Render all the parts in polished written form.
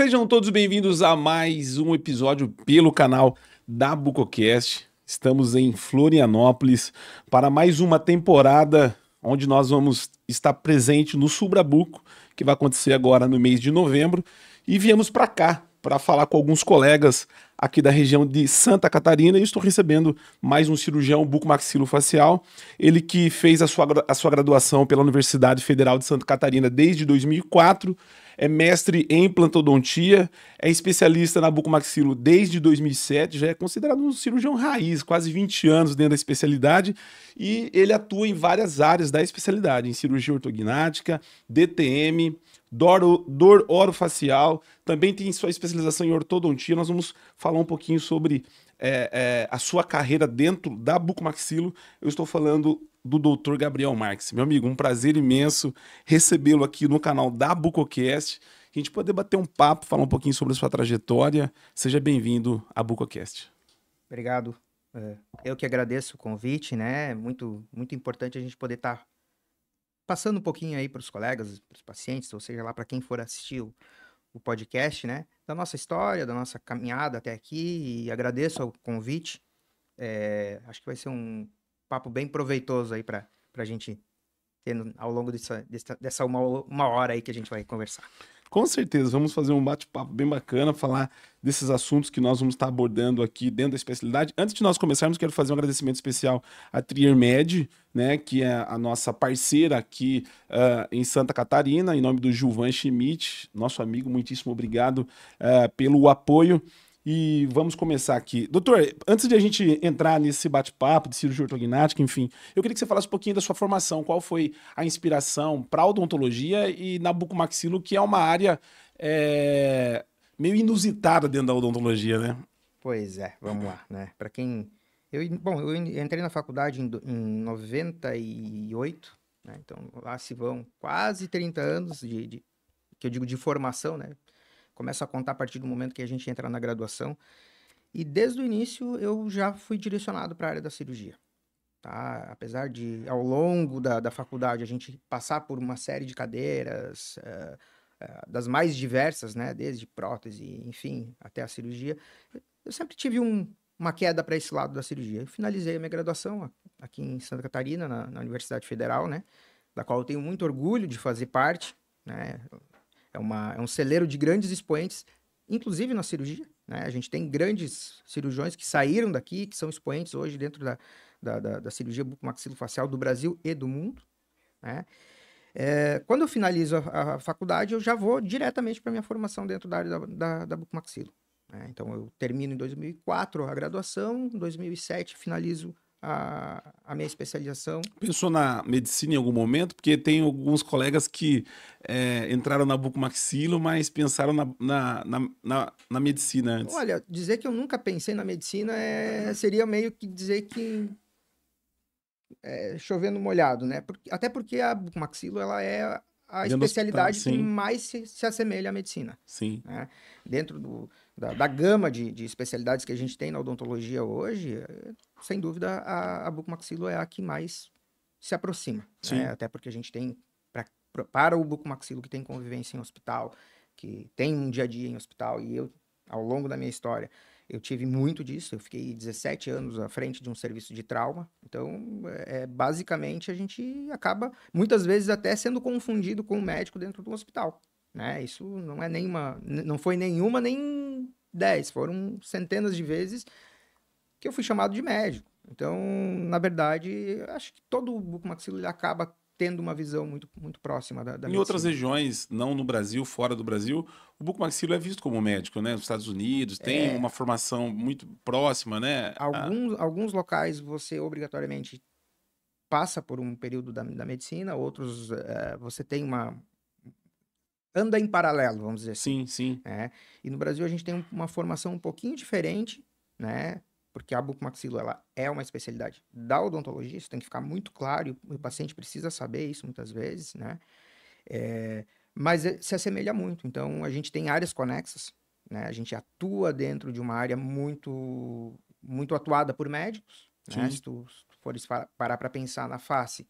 Sejam todos bem-vindos a mais um episódio pelo canal da Bucocast. Estamos em Florianópolis para mais uma temporada onde nós vamos estar presente no Subrabuco, que vai acontecer agora no mês de novembro. E viemos para cá para falar com alguns colegas aqui da região de Santa Catarina e estou recebendo mais um cirurgião bucomaxilofacial, ele que fez a sua graduação pela Universidade Federal de Santa Catarina desde 2004, é mestre em implantodontia, é especialista na bucomaxilo desde 2007, já é considerado um cirurgião raiz, quase 20 anos dentro da especialidade, e ele atua em várias áreas da especialidade, em cirurgia ortognática, DTM, dor orofacial, também tem sua especialização em ortodontia. Nós vamos falar um pouquinho sobre a sua carreira dentro da bucomaxilo. Eu estou falando do Dr. Gabriel Marques. Meu amigo, um prazer imenso recebê-lo aqui no canal da Bucocast. A gente poder bater um papo, falar um pouquinho sobre a sua trajetória. Seja bem-vindo à Bucocast. Obrigado. Eu que agradeço o convite, né? Muito importante a gente poder estar passando um pouquinho aí para os colegas, para os pacientes, ou seja lá para quem for assistir o podcast, né? Da nossa história, da nossa caminhada até aqui, e agradeço o convite. Acho que vai ser um papo bem proveitoso aí para a gente ter ao longo dessa uma hora aí que a gente vai conversar. Com certeza, vamos fazer um bate-papo bem bacana, falar desses assuntos que nós vamos estar abordando aqui dentro da especialidade. Antes de nós começarmos, quero fazer um agradecimento especial à TrierMed, né, que é a nossa parceira aqui em Santa Catarina, em nome do Gilvan Schmidt, nosso amigo, muitíssimo obrigado pelo apoio. E vamos começar aqui. Doutor, antes de a gente entrar nesse bate-papo de cirurgia ortognática, enfim, eu queria que você falasse um pouquinho da sua formação. Qual foi a inspiração para a odontologia e na bucomaxilo, que é uma área meio inusitada dentro da odontologia, né? Pois é, vamos lá, né? Para quem... eu entrei na faculdade em 98, né? Então lá se vão quase 30 anos que eu digo de formação, né? Começa a contar a partir do momento que a gente entra na graduação. E desde o início eu já fui direcionado para a área da cirurgia. Tá? Apesar de, ao longo da faculdade, a gente passar por uma série de cadeiras, das mais diversas, né? Desde prótese, enfim, até a cirurgia, eu sempre tive uma queda para esse lado da cirurgia. Eu finalizei a minha graduação aqui em Santa Catarina, na Universidade Federal, né? Da qual eu tenho muito orgulho de fazer parte, né? É um celeiro de grandes expoentes, inclusive na cirurgia, né? A gente tem grandes cirurgiões que saíram daqui, que são expoentes hoje dentro da cirurgia bucomaxilofacial do Brasil e do mundo, né? Quando eu finalizo a faculdade, eu já vou diretamente para a minha formação dentro da área da bucomaxilo, né? Então, eu termino em 2004 a graduação, em 2007 finalizo a minha especialização. Pensou na medicina em algum momento? Porque tem alguns colegas que entraram na bucomaxilo, mas pensaram na medicina antes. Olha, dizer que eu nunca pensei na medicina seria meio que dizer que chovendo molhado, né? Até porque a bucomaxilo, ela é a especialidade que mais se assemelha à medicina. Sim. Né? Dentro da gama de especialidades que a gente tem na odontologia hoje, sem dúvida, a bucomaxilo é a que mais se aproxima. Né? Até porque a gente tem, para o bucomaxilo que tem convivência em hospital, que tem um dia a dia em hospital, e eu, ao longo da minha história, eu tive muito disso. Eu fiquei 17 anos à frente de um serviço de trauma. Então, basicamente, a gente acaba, muitas vezes, até sendo confundido com um médico dentro do hospital. Né? Isso não foi nenhuma, nem 10. Foram centenas de vezes que eu fui chamado de médico. Então, na verdade, acho que todo bucomaxilo ele acaba tendo uma visão muito, muito próxima da medicina. Em outras regiões, não no Brasil, fora do Brasil, o bucomaxilo é visto como médico, né? Nos Estados Unidos, tem uma formação muito próxima, né? Alguns locais você obrigatoriamente passa por um período da medicina, outros você tem anda em paralelo, vamos dizer assim. Sim. E no Brasil a gente tem uma formação um pouquinho diferente, né? Porque a bucomaxilo, ela é uma especialidade da odontologia, isso tem que ficar muito claro, e o paciente precisa saber isso muitas vezes, né? Mas se assemelha muito, então a gente tem áreas conexas, né? A gente atua dentro de uma área muito, muito atuada por médicos, né? Se tu fores parar para pensar na face,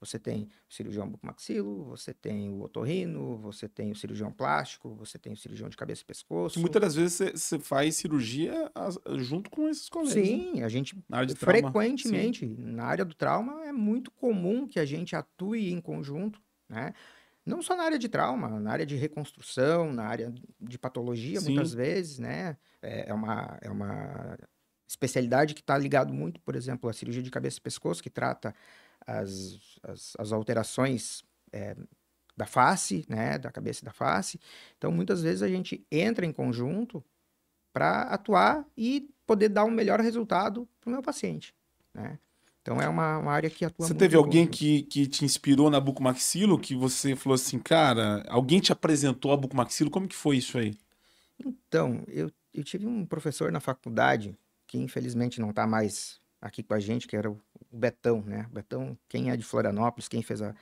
Você tem o cirurgião bucomaxilo, você tem o otorrino, você tem o cirurgião plástico, você tem o cirurgião de cabeça e Que pescoço. muitas das vezes você faz cirurgia junto com esses colegas, né? Sim, a gente Na área de trauma. Sim. frequentemente, na área do trauma, é muito comum que a gente atue em conjunto, né? Não só na área de trauma, na área de reconstrução, na área de patologia, muitas Sim. vezes, né? É uma especialidade que está ligado muito, por exemplo, à cirurgia de cabeça e pescoço, que trata as alterações da face, né? Da cabeça e da face. Então, muitas vezes a gente entra em conjunto para atuar e poder dar um melhor resultado para o meu paciente, né? Então, é uma área que atua Você muito teve em alguém conjunto. que te inspirou na bucomaxilo, que você falou assim, cara, alguém te apresentou a bucomaxilo? Como que foi isso aí? Então, eu tive um professor na faculdade, que infelizmente não está mais aqui com a gente, que era o Betão, né? O Betão, quem é de Florianópolis, quem fez a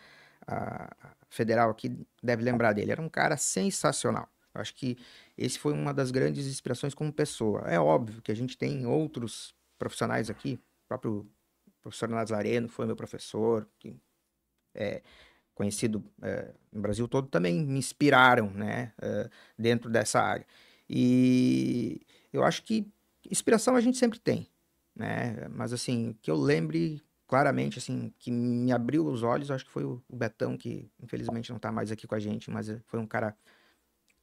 federal aqui, deve lembrar dele. Era um cara sensacional. Eu acho que esse foi uma das grandes inspirações como pessoa. É óbvio que a gente tem outros profissionais aqui, o próprio professor Nazareno foi meu professor, que é conhecido no Brasil todo, também me inspiraram, né, dentro dessa área. E eu acho que inspiração a gente sempre tem, né? Mas assim, que eu lembre claramente, assim, que me abriu os olhos, eu acho que foi o Betão, que infelizmente não está mais aqui com a gente, mas foi um cara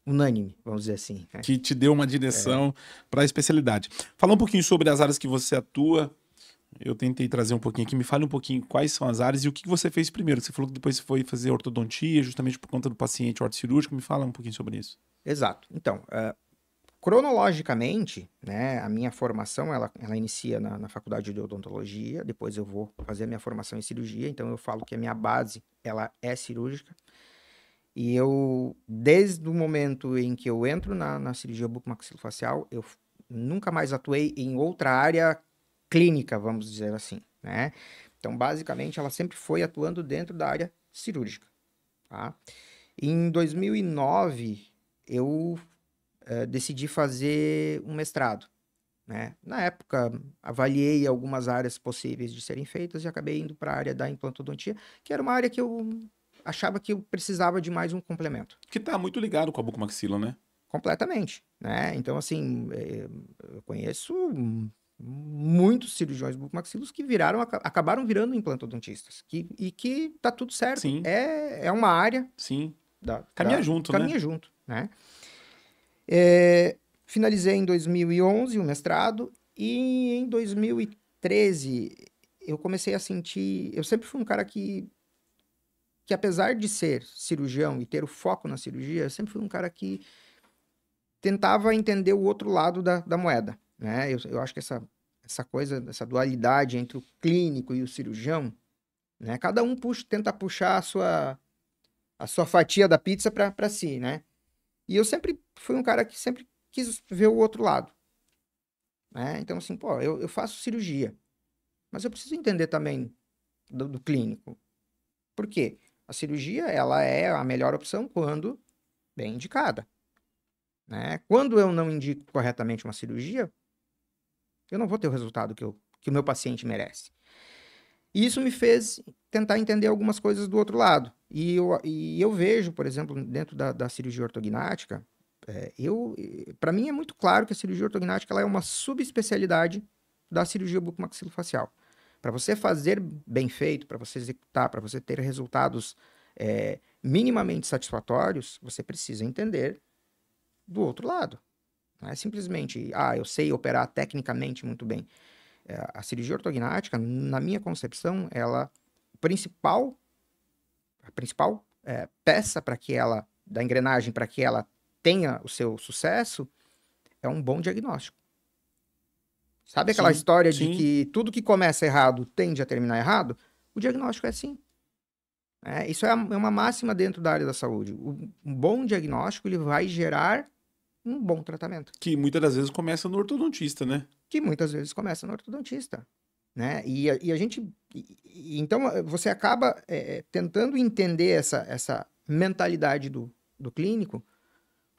unânime, vamos dizer assim, né? Que te deu uma direção para a especialidade. Falar um pouquinho sobre as áreas que você atua. Eu tentei trazer um pouquinho aqui. Me fale um pouquinho quais são as áreas e o que você fez primeiro. Você falou que depois você foi fazer ortodontia, justamente por conta do paciente ortocirúrgico. Me fala um pouquinho sobre isso. Exato. Então, cronologicamente, né, a minha formação, ela inicia na faculdade de odontologia, depois eu vou fazer a minha formação em cirurgia, então eu falo que a minha base, ela é cirúrgica. E eu, desde o momento em que eu entro na cirurgia bucomaxilofacial, eu nunca mais atuei em outra área clínica, vamos dizer assim, né? Então, basicamente, ela sempre foi atuando dentro da área cirúrgica, tá? Em 2009, eu decidi fazer um mestrado, né? Na época, avaliei algumas áreas possíveis de serem feitas e acabei indo para a área da implantodontia, que era uma área que eu achava que eu precisava de mais um complemento. Que tá muito ligado com a bucomaxila, né? Completamente, né? Então, assim, eu conheço muitos cirurgiões bucomaxilos que acabaram virando implantodontistas, e que tá tudo certo. Sim, É uma área sim. Caminha junto, né? caminha junto, né? Finalizei em 2011 o mestrado e em 2013 eu comecei a sentir... Eu sempre fui um cara que apesar de ser cirurgião e ter o foco na cirurgia, eu sempre fui um cara que tentava entender o outro lado da moeda, né? Eu acho que essa coisa, essa dualidade entre o clínico e o cirurgião, né? Cada um tenta puxar a sua fatia da pizza para si, né? E eu sempre fui um cara que sempre quis ver o outro lado, né? Então, assim, pô, eu faço cirurgia, mas eu preciso entender também do clínico. Por quê? A cirurgia, ela é a melhor opção quando bem indicada, né? Quando eu não indico corretamente uma cirurgia, eu não vou ter o resultado que o meu paciente merece. E isso me fez tentar entender algumas coisas do outro lado. E eu vejo, por exemplo, dentro da cirurgia ortognática, para mim é muito claro que a cirurgia ortognática ela é uma subespecialidade da cirurgia bucomaxilofacial. Para você fazer bem feito, para você executar, para você ter resultados minimamente satisfatórios, você precisa entender do outro lado. Não é simplesmente, eu sei operar tecnicamente muito bem. A cirurgia ortognática, na minha concepção, a principal peça da engrenagem para que ela tenha o seu sucesso é um bom diagnóstico. Sabe aquela Sim, história de sim. que tudo que começa errado tende a terminar errado? O diagnóstico é assim. Isso é uma máxima dentro da área da saúde. Um bom diagnóstico ele vai gerar um bom tratamento. Que muitas das vezes começa no ortodontista, né? Que muitas vezes começa no ortodontista, né? E a gente... então, você acaba tentando entender essa mentalidade do clínico,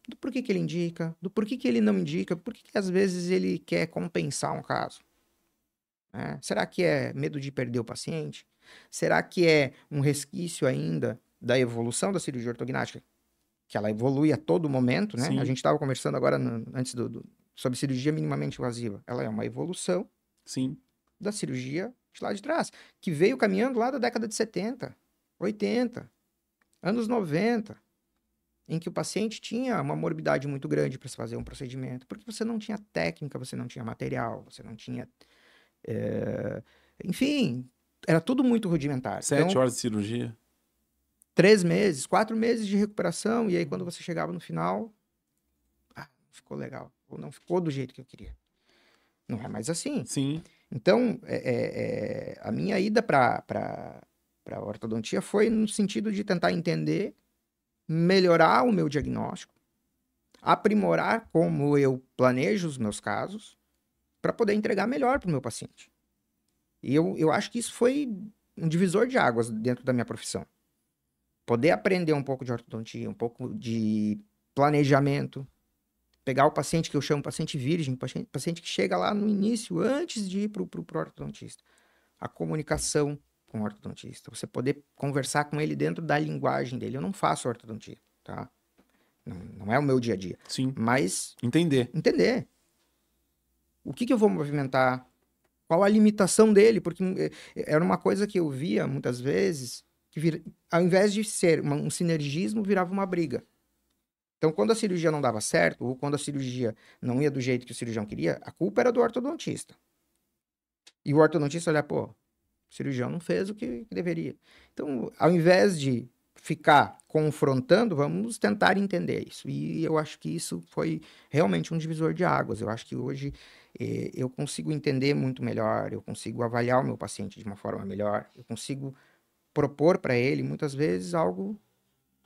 do porquê que ele indica, do porquê que ele não indica, porquê que às vezes ele quer compensar um caso. Né? Será que é medo de perder o paciente? Será que é um resquício ainda da evolução da cirurgia ortognática? Que ela evolui a todo momento, né? Sim. A gente estava conversando agora, antes sobre cirurgia minimamente invasiva. Ela é uma evolução Sim. da cirurgia de lá de trás, que veio caminhando lá da década de 70, 80, anos 90, em que o paciente tinha uma morbidade muito grande para se fazer um procedimento, porque você não tinha técnica, você não tinha material, você não tinha... Enfim, era tudo muito rudimentar. 7 Então, horas de cirurgia. 3 meses, 4 meses de recuperação, e aí quando você chegava no final, não ficou legal, ou não ficou do jeito que eu queria. Não é mais assim. Sim. Então, a minha ida para a ortodontia foi no sentido de tentar entender, melhorar o meu diagnóstico, aprimorar como eu planejo os meus casos, para poder entregar melhor para o meu paciente. E eu acho que isso foi um divisor de águas dentro da minha profissão. Poder aprender um pouco de ortodontia, um pouco de planejamento, pegar o paciente que eu chamo paciente virgem, paciente que chega lá no início, antes de ir para o ortodontista. A comunicação com o ortodontista, você poder conversar com ele dentro da linguagem dele. Eu não faço ortodontia, tá? Não é o meu dia a dia. Sim. Mas Entender. O que eu vou movimentar? Qual a limitação dele? Porque era uma coisa que eu via muitas vezes, que ao invés de ser um sinergismo, virava uma briga. Então, quando a cirurgia não dava certo, ou quando a cirurgia não ia do jeito que o cirurgião queria, a culpa era do ortodontista. E o ortodontista olha, pô, o cirurgião não fez o que deveria. Então, ao invés de ficar confrontando, vamos tentar entender isso. E eu acho que isso foi realmente um divisor de águas. Eu acho que hoje eu consigo entender muito melhor, eu consigo avaliar o meu paciente de uma forma melhor, eu consigo propor para ele, muitas vezes, algo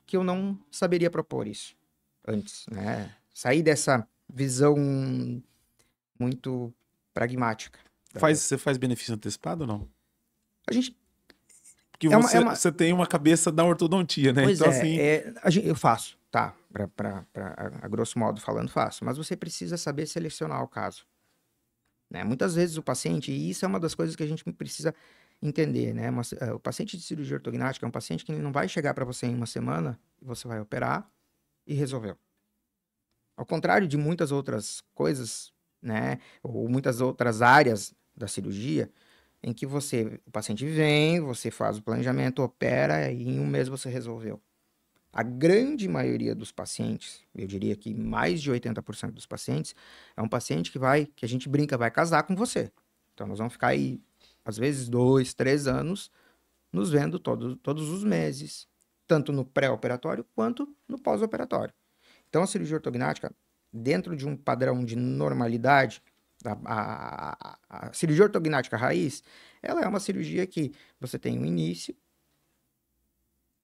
que eu não saberia propor isso antes, né? Sair dessa visão muito pragmática. Você faz benefício antecipado ou não? A gente... Porque você tem uma cabeça da ortodontia, né? Pois então, assim... eu faço, tá? A grosso modo falando, faço. Mas você precisa saber selecionar o caso. Né? Muitas vezes o paciente, e isso é uma das coisas que a gente precisa entender, né? O paciente de cirurgia ortognática é um paciente que não vai chegar para você em uma semana, você vai operar e resolveu. Ao contrário de muitas outras coisas, né? Ou muitas outras áreas da cirurgia, em que o paciente vem, você faz o planejamento, opera e em um mês você resolveu. A grande maioria dos pacientes, eu diria que mais de 80% dos pacientes, é um paciente que a gente brinca, vai casar com você. Então nós vamos ficar aí, às vezes, 2, 3 anos, nos vendo todos os meses, tanto no pré-operatório quanto no pós-operatório. Então a cirurgia ortognática, dentro de um padrão de normalidade, a cirurgia ortognática raiz, ela é uma cirurgia que você tem um início,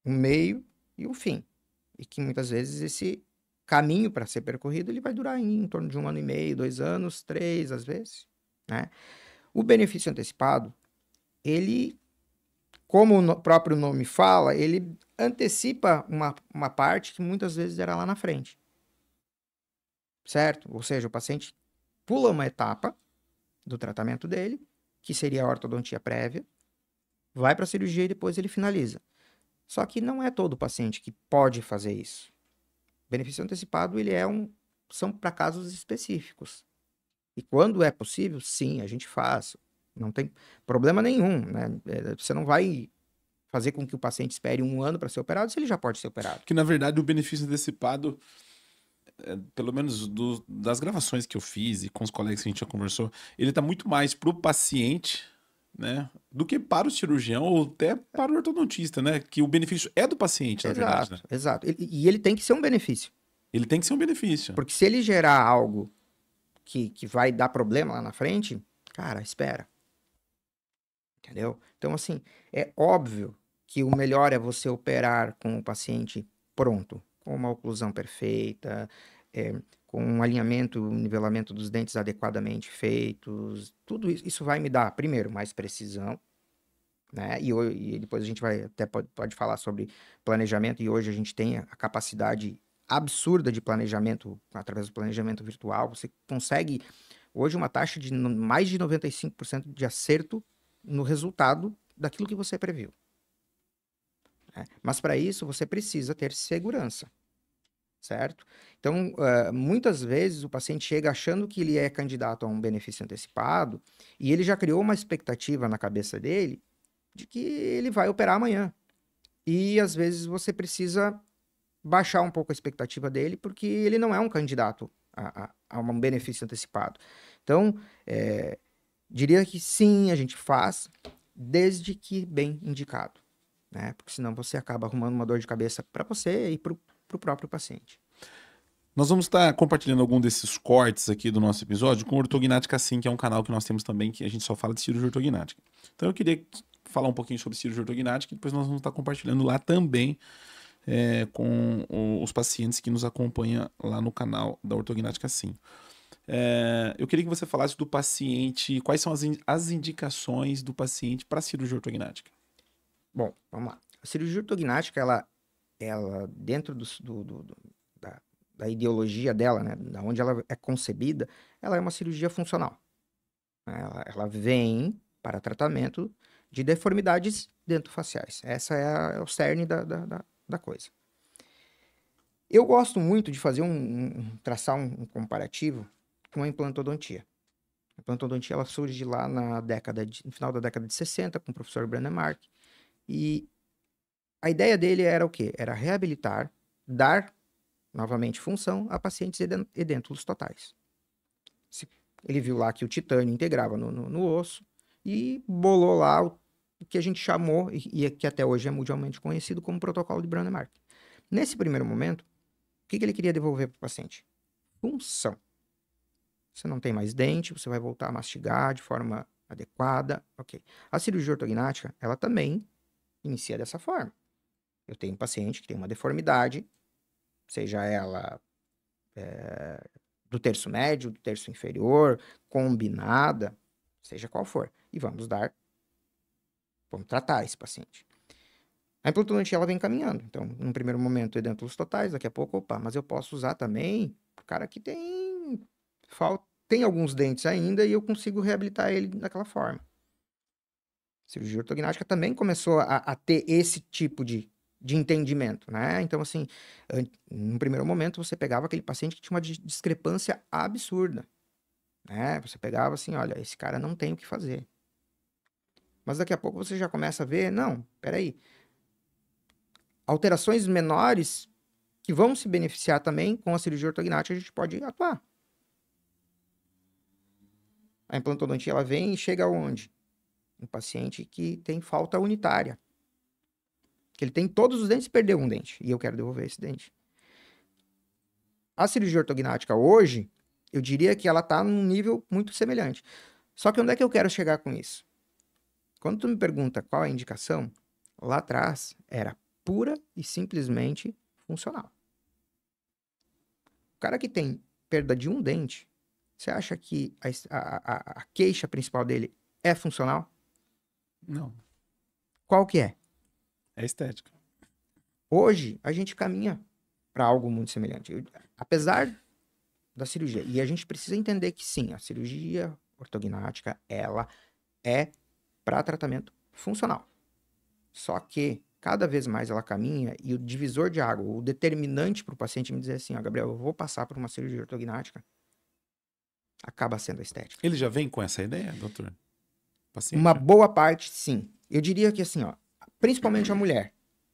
um meio e um fim. E que muitas vezes esse caminho para ser percorrido, ele vai durar em torno de 1 ano e meio, 2 anos, 3 às vezes, né? O benefício antecipado, ele, como o próprio nome fala, ele antecipa uma parte que muitas vezes era lá na frente. Certo? Ou seja, o paciente pula uma etapa do tratamento dele, que seria a ortodontia prévia, vai para a cirurgia e depois ele finaliza. Só que não é todo paciente que pode fazer isso. O benefício antecipado, ele são para casos específicos. E quando é possível, sim, a gente faz. Não tem problema nenhum, né? Você não vai fazer com que o paciente espere 1 ano para ser operado, se ele já pode ser operado. Que, na verdade, o benefício antecipado, pelo menos das gravações que eu fiz e com os colegas que a gente já conversou, ele tá muito mais pro paciente, né, do que para o cirurgião ou até para o ortodontista, né? Que o benefício é do paciente, na verdade, né? Exato. E ele tem que ser um benefício. Ele tem que ser um benefício. Porque se ele gerar algo que vai dar problema lá na frente, cara, espera. Entendeu? Então, assim, é óbvio que o melhor é você operar com o paciente pronto, com uma oclusão perfeita, com um alinhamento, um nivelamento dos dentes adequadamente feitos. Tudo isso vai me dar, primeiro, mais precisão, né? E depois a gente pode falar sobre planejamento, e hoje a gente tem a capacidade absurda de planejamento, através do planejamento virtual. Você consegue, hoje, uma taxa de mais de 95% de acerto no resultado daquilo que você previu. Né? Mas para isso você precisa ter segurança, certo? Então, muitas vezes o paciente chega achando que ele é candidato a um benefício antecipado e ele já criou uma expectativa na cabeça dele de que ele vai operar amanhã. E às vezes você precisa baixar um pouco a expectativa dele, porque ele não é um candidato a um benefício antecipado. Então, diria que sim, a gente faz, desde que bem indicado, né? Porque senão você acaba arrumando uma dor de cabeça para você e para o próprio paciente. Nós vamos estar compartilhando algum desses cortes aqui do nosso episódio com o Ortognática Sim, que é um canal que nós temos também, que a gente só fala de cirurgia ortognática. Então eu queria falar um pouquinho sobre cirurgia ortognática e depois nós vamos estar compartilhando lá também com os pacientes que nos acompanham lá no canal da Ortognática Sim. Eu queria que você falasse do paciente, quais são as indicações do paciente para cirurgia ortognática. Bom, vamos lá. A cirurgia ortognática, ela dentro da ideologia dela, né, da onde ela é concebida, ela é uma cirurgia funcional. Ela vem para tratamento de deformidades dentofaciais. Essa é o cerne da coisa. Eu gosto muito de fazer traçar um comparativo com a implantodontia. A implantodontia ela surge lá no final da década de 60, com o professor Brennemark, e a ideia dele era o quê? Era reabilitar, dar novamente função a pacientes edêntulos totais. Ele viu lá que o titânio integrava no osso e bolou lá o que a gente chamou, e que até hoje é mundialmente conhecido como protocolo de Brennemark. Nesse primeiro momento, o que ele queria devolver para o paciente? Função. Você não tem mais dente, você vai voltar a mastigar de forma adequada, ok. A cirurgia ortognática, ela também inicia dessa forma. Eu tenho um paciente que tem uma deformidade, seja ela do terço médio, do terço inferior, combinada, seja qual for. E vamos tratar esse paciente. A implantodontia, ela vem caminhando. Então, num primeiro momento, edêntulos totais, daqui a pouco, mas eu posso usar também o cara que tem alguns dentes ainda e eu consigo reabilitar ele daquela forma. A cirurgia ortognática também começou a ter esse tipo de entendimento, né? Então, assim, num primeiro momento, você pegava aquele paciente que tinha uma discrepância absurda, né? Você pegava assim, olha, esse cara não tem o que fazer. Mas daqui a pouco você já começa a ver, não, peraí, alterações menores que vão se beneficiar também com a cirurgia ortognática, a gente pode atuar. A implantodontia, ela vem e chega aonde? Um paciente que tem falta unitária. Que ele tem todos os dentes e perdeu um dente. E eu quero devolver esse dente. A cirurgia ortognática hoje, eu diria que ela está num nível muito semelhante. Só que onde é que eu quero chegar com isso? Quando tu me pergunta qual é a indicação, lá atrás era pura e simplesmente funcional. O cara que tem perda de um dente, você acha que a queixa principal dele é funcional? Não. Qual que é? É estética. Hoje, a gente caminha para algo muito semelhante. Apesar da cirurgia, e a gente precisa entender que sim, a cirurgia ortognática, ela é para tratamento funcional. Só que, cada vez mais ela caminha e o divisor de água, o determinante para o paciente me dizer assim, ó, Gabriel, eu vou passar por uma cirurgia ortognática, acaba sendo a estética. Ele já vem com essa ideia, doutor? Paciente? Uma boa parte, sim. Eu diria que assim, ó, principalmente a mulher.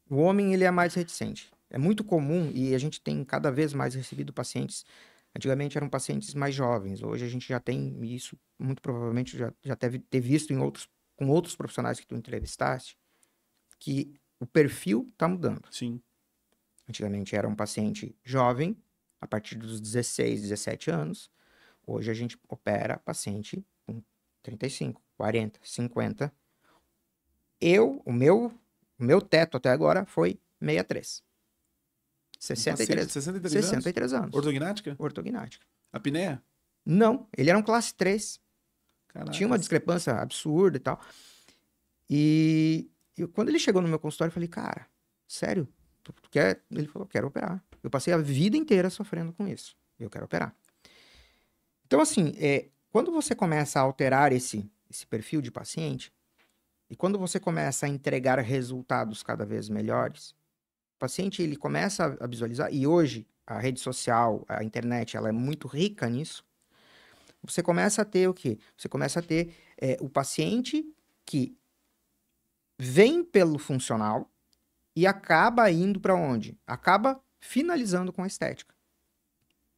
O homem, ele é mais reticente. É muito comum e a gente tem cada vez mais recebido pacientes. Antigamente eram pacientes mais jovens. Hoje a gente já tem isso, muito provavelmente já deve ter visto com outros profissionais que tu entrevistaste, que o perfil está mudando. Sim. Antigamente era um paciente jovem, a partir dos 16, 17 anos. Hoje a gente opera paciente com 35, 40, 50. O meu teto até agora foi 63. 63 anos. Ortognática? Ortognática. Apneia? Não, ele era um classe 3. Caraca. Tinha uma discrepância absurda e tal. E quando ele chegou no meu consultório, eu falei, cara, sério? Tu quer? Ele falou, quero operar. Eu passei a vida inteira sofrendo com isso. Eu quero operar. Então, assim, quando você começa a alterar esse perfil de paciente, E quando você começa a entregar resultados cada vez melhores, o paciente ele começa a visualizar, e hoje a rede social, a internet, ela é muito rica nisso. Você começa a ter o quê? Você começa a ter o paciente que vem pelo funcional e acaba indo para onde? Acaba finalizando com a estética.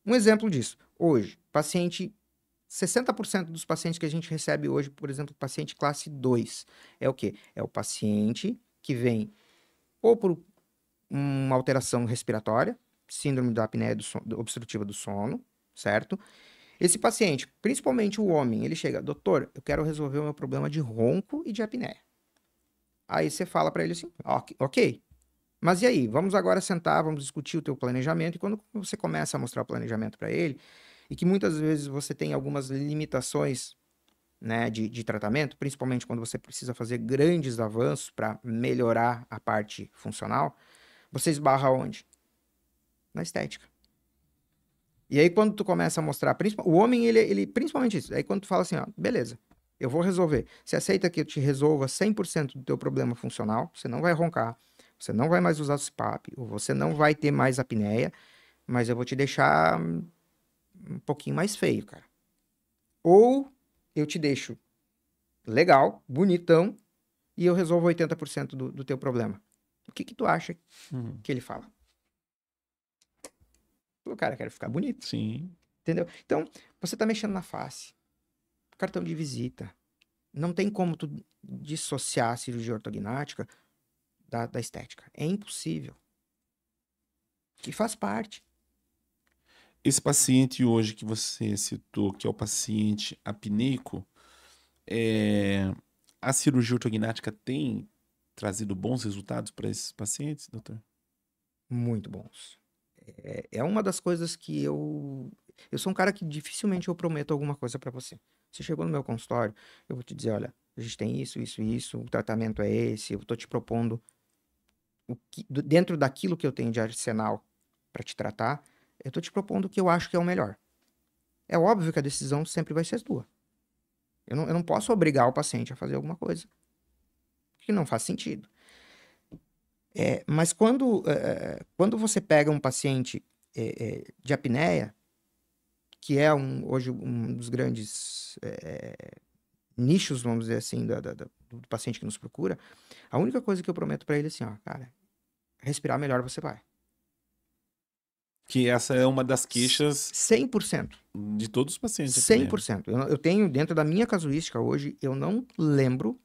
Um exemplo disso. Hoje, 60% dos pacientes que a gente recebe hoje, por exemplo, paciente classe 2, é o quê? É o paciente que vem ou por uma alteração respiratória, síndrome da apneia obstrutiva do sono, certo? Esse paciente, principalmente o homem, ele chega, doutor, eu quero resolver o meu problema de ronco e de apneia. Aí você fala para ele assim, ok, mas e aí? Vamos agora sentar, vamos discutir o teu planejamento, e quando você começa a mostrar o planejamento para ele, e que muitas vezes você tem algumas limitações, né, de tratamento, principalmente quando você precisa fazer grandes avanços para melhorar a parte funcional, você esbarra onde? Na estética. E aí quando tu começa a mostrar, o homem, ele principalmente isso, aí quando tu fala assim, ó, beleza, eu vou resolver, você aceita que eu te resolva 100% do teu problema funcional, você não vai roncar, você não vai mais usar o CPAP, ou você não vai ter mais apneia, mas eu vou te deixar um pouquinho mais feio, cara. Ou eu te deixo legal, bonitão, e eu resolvo 80% do teu problema. O que tu acha que ele fala? O cara quer ficar bonito. Sim. Entendeu? Então, você tá mexendo na face. Cartão de visita. Não tem como tu dissociar a cirurgia ortognática da estética. É impossível. E faz parte. Esse paciente hoje que você citou, que é o paciente apneico, a cirurgia ortognática tem trazido bons resultados para esses pacientes, doutor? Muito bons. É uma das coisas que eu sou um cara que dificilmente eu prometo alguma coisa para você. Você chegou no meu consultório, eu vou te dizer, olha, a gente tem isso, isso, isso, o tratamento é esse, eu tô te propondo dentro daquilo que eu tenho de arsenal para te tratar, eu tô te propondo o que eu acho que é o melhor. É óbvio que a decisão sempre vai ser tua. Eu não posso obrigar o paciente a fazer alguma coisa que não faz sentido. Mas quando você pega um paciente de apneia, que é hoje um dos grandes nichos, vamos dizer assim, do paciente que nos procura, a única coisa que eu prometo para ele é assim, ó, cara, respirar melhor você vai. Que essa é uma das queixas 100%. de todos os pacientes de apneia. 100%. Eu tenho, dentro da minha casuística hoje, eu não lembro,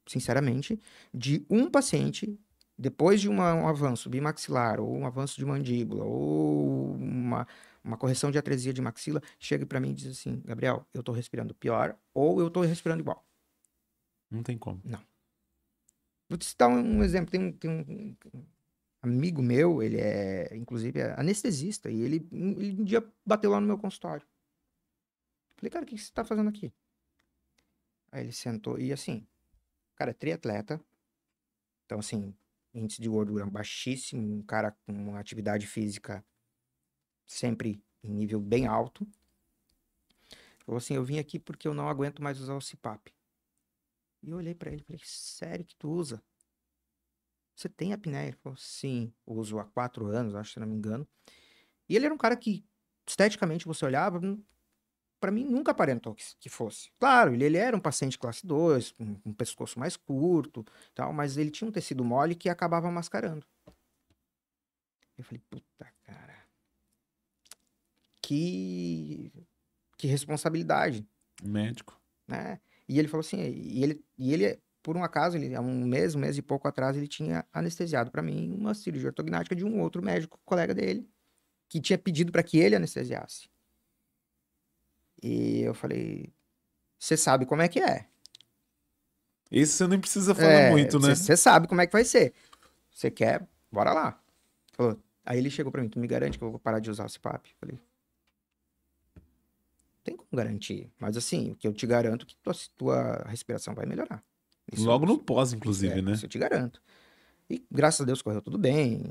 sinceramente, de um paciente, depois de um avanço bimaxilar, ou um avanço de mandíbula, ou uma correção de atresia de maxila, chega para mim e diz assim, Gabriel, eu tô respirando pior, ou eu tô respirando igual. Não tem como. Não. Vou te citar um exemplo. Tem um amigo meu, ele é, inclusive, anestesista, e ele um dia bateu lá no meu consultório. Falei, cara, o que você tá fazendo aqui? Aí ele sentou, e assim, cara, é triatleta, então assim, índice de gordura baixíssimo, um cara com uma atividade física sempre em nível bem alto. Falou assim, eu vim aqui porque eu não aguento mais usar o CPAP. E eu olhei pra ele e falei, sério que tu usa? Você tem apneia? Ele falou, sim, uso há 4 anos, acho, se não me engano. E ele era um cara que, esteticamente, você olhava, pra mim, nunca aparentou que fosse. Claro, ele era um paciente classe 2, com um pescoço mais curto, tal, mas ele tinha um tecido mole que acabava mascarando. Eu falei, puta, cara, que responsabilidade, Médico. né? E ele falou assim, e ele por um acaso, há um mês e pouco atrás, ele tinha anestesiado pra mim uma cirurgia ortognática de um outro médico, colega dele, que tinha pedido pra que ele anestesiasse. E eu falei, você sabe como é que é. Esse você nem precisa falar muito, né? Você sabe como é que vai ser. Você quer? Bora lá. Falou. Aí ele chegou pra mim, tu me garante que eu vou parar de usar o CPAP? Falei, tem como garantir. Mas assim, o que eu te garanto é que tua respiração vai melhorar. Logo no pós, inclusive, né? Isso eu te garanto. E graças a Deus correu tudo bem.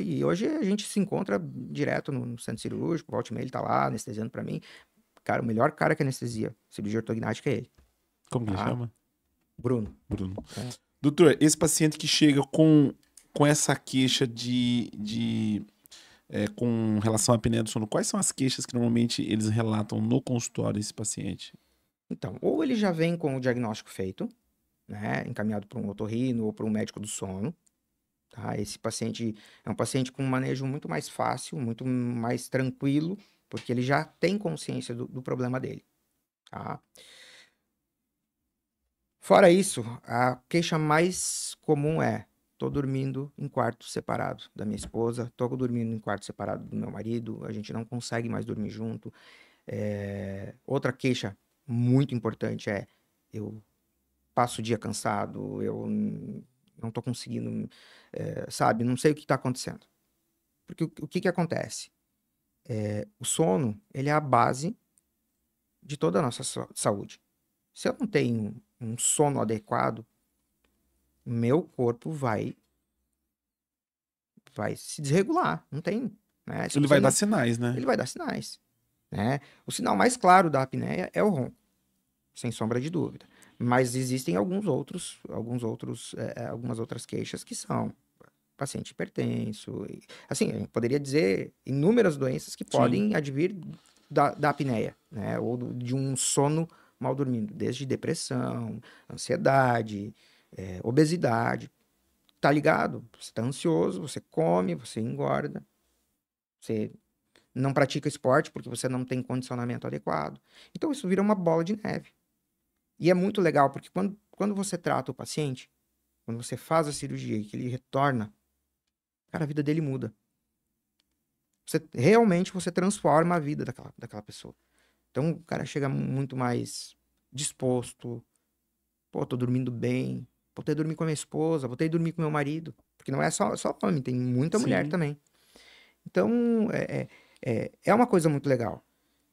E hoje a gente se encontra direto no centro cirúrgico, volta e meia, ele tá lá anestesiando pra mim. Cara, o melhor cara que anestesia cirurgia ortognática é ele. Como que ele chama? Bruno. Bruno. É. Doutor, esse paciente que chega com essa queixa com relação à apneia do sono, quais são as queixas que normalmente eles relatam no consultório, esse paciente? Então, ou ele já vem com o diagnóstico feito, né, encaminhado para um otorrino ou para um médico do sono, tá? Esse paciente é um paciente com um manejo muito mais fácil, muito mais tranquilo, porque ele já tem consciência do problema dele, tá? Fora isso, a queixa mais comum é: tô dormindo em quarto separado da minha esposa, tô dormindo em quarto separado do meu marido, a gente não consegue mais dormir junto. Outra queixa muito importante é: eu passo o dia cansado, eu não tô conseguindo, sabe, não sei o que tá acontecendo. Porque o que que acontece? O sono, ele é a base de toda a nossa saúde. Se eu não tenho um sono adequado, meu corpo vai se desregular, não tem, né? Se Ele você vai dar não, sinais, né? ele vai dar sinais, né? O sinal mais claro da apneia é o ronco, sem sombra de dúvida. Mas existem algumas outras queixas que são paciente hipertenso, assim, eu poderia dizer inúmeras doenças que Sim. podem advir da apneia, né? Ou de um sono mal dormido, desde depressão, ansiedade, obesidade. Tá ligado? Você tá ansioso, você come, você engorda, você não pratica esporte porque você não tem condicionamento adequado. Então isso vira uma bola de neve. E é muito legal porque quando você trata o paciente, quando você faz a cirurgia e que ele retorna, cara, a vida dele muda. Realmente você transforma a vida daquela pessoa. Então o cara chega muito mais disposto. Pô, tô dormindo bem. Voltei a dormir com a minha esposa, voltei a dormir com meu marido. Porque não é só homem, tem muita mulher Sim. também. Então, é uma coisa muito legal.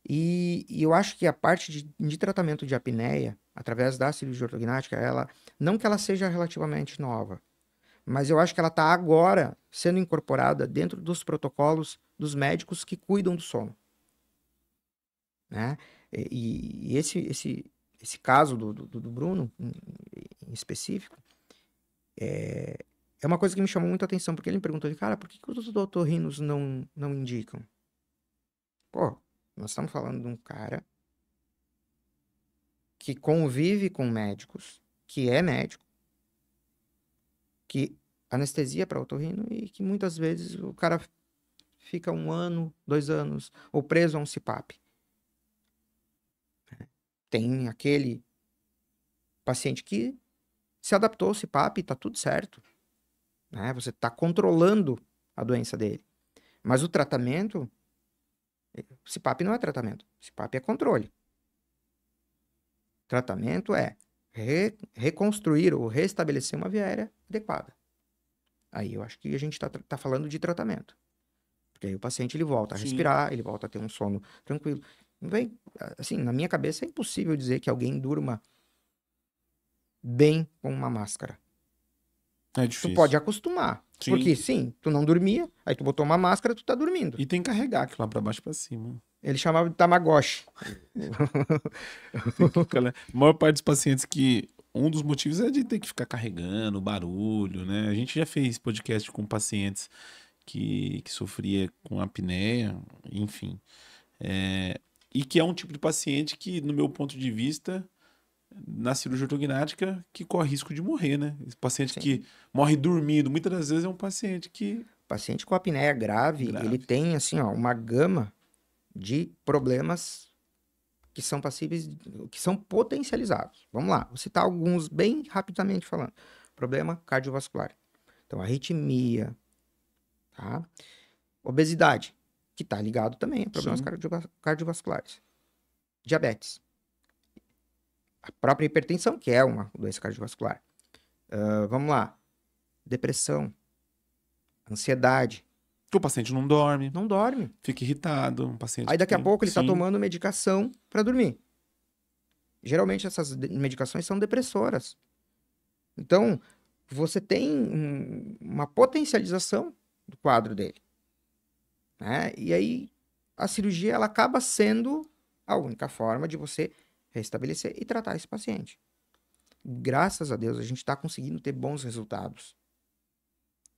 E eu acho que a parte de tratamento de apneia, através da cirurgia ortognática, não que ela seja relativamente nova, mas eu acho que ela está agora sendo incorporada dentro dos protocolos dos médicos que cuidam do sono, né? E esse caso do Bruno, em específico, é uma coisa que me chamou muita atenção, porque ele me perguntou, cara, por que os otorrinos não indicam? Pô, nós estamos falando de um cara que convive com médicos, que é médico, que anestesia para otorrino e que muitas vezes o cara fica 1 ano, 2 anos, ou preso a um CPAP. Tem aquele paciente que se adaptou ao CPAP e tá tudo certo, né? Você está controlando a doença dele. Mas o tratamento, o CPAP não é tratamento, o CPAP é controle. Tratamento é reconstruir ou restabelecer uma via aérea adequada. Aí eu acho que a gente tá falando de tratamento. Porque aí o paciente ele volta a Sim. respirar, ele volta a ter um sono tranquilo. Bem, assim, na minha cabeça é impossível dizer que alguém durma bem com uma máscara. É Tu pode difícil. acostumar. Sim. Porque sim, tu não dormia, aí tu botou uma máscara, tu tá dormindo. E tem que carregar aquilo lá pra baixo e pra cima. Ele chamava de Tamagotchi. Tem que ficar, a maior parte dos pacientes que um dos motivos é de ter que ficar carregando, barulho, né? A gente já fez podcast com pacientes que sofria com apneia, enfim. E que é um tipo de paciente que, no meu ponto de vista, na cirurgia ortognática, que corre risco de morrer, né? Esse paciente que Sim. morre dormindo, muitas das vezes é um paciente que O paciente com apneia grave, ele grave. tem, assim, ó, uma gama de problemas que são passíveis, que são potencializados. Vamos lá, vou citar alguns bem rapidamente falando. Problema cardiovascular. Então, arritmia, tá? Obesidade, que está ligado também a problemas Sim. cardiovasculares. Diabetes. A própria hipertensão, que é uma doença cardiovascular. Vamos lá. Depressão, ansiedade. Que o paciente não dorme, Não dorme. fica irritado, um paciente Aí que daqui a tem. pouco ele está Sim. tomando medicação para dormir. Geralmente essas medicações são depressoras. Então, você tem uma potencialização do quadro dele, né? E aí a cirurgia ela acaba sendo a única forma de você restabelecer e tratar esse paciente. graças a Deus, a gente está conseguindo ter bons resultados.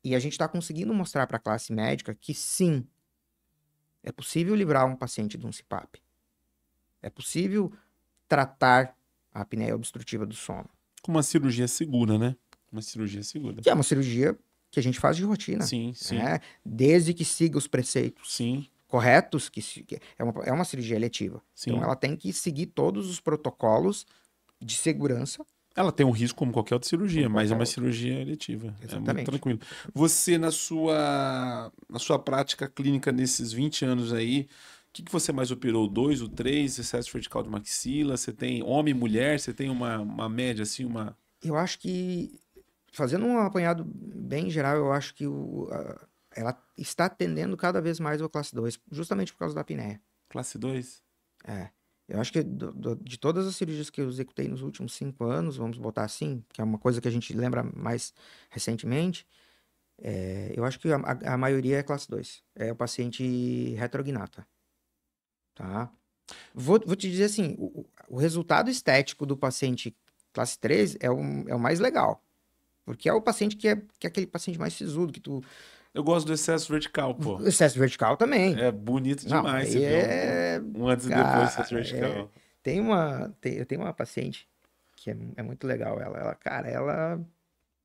E a gente está conseguindo mostrar para a classe médica que sim, é possível livrar um paciente de um CPAP. É possível tratar a apneia obstrutiva do sono. Com uma cirurgia segura, né? Uma cirurgia segura. Que é uma cirurgia que a gente faz de rotina. Sim, sim. Né? Desde que siga os preceitos Sim. corretos, que é uma cirurgia eletiva. Sim. Então, ela tem que seguir todos os protocolos de segurança. Ela tem um risco como qualquer outra cirurgia, mas é uma cirurgia eletiva. Exatamente. É muito tranquilo. Você, na sua prática clínica nesses 20 anos aí, o que você mais operou? O 2, o 3, excesso vertical de maxila? Você tem homem e mulher? Você tem uma média, assim, uma... Eu acho que, fazendo um apanhado bem geral, eu acho que ela está atendendo cada vez mais ao classe 2, justamente por causa da apneia. Classe 2? É. Eu acho que de todas as cirurgias que eu executei nos últimos 5 anos, vamos botar assim, que é uma coisa que a gente lembra mais recentemente, eu acho que a maioria é classe 2. É o paciente heterognata. Tá? Vou te dizer assim, o resultado estético do paciente classe 3 é o mais legal. Porque é o paciente que é aquele paciente mais sisudo, que tu... Eu gosto do excesso vertical, pô. O excesso vertical também. É bonito Não, demais. aí Você vê um antes e depois do excesso vertical. Eu tenho uma paciente que é muito legal. Ela,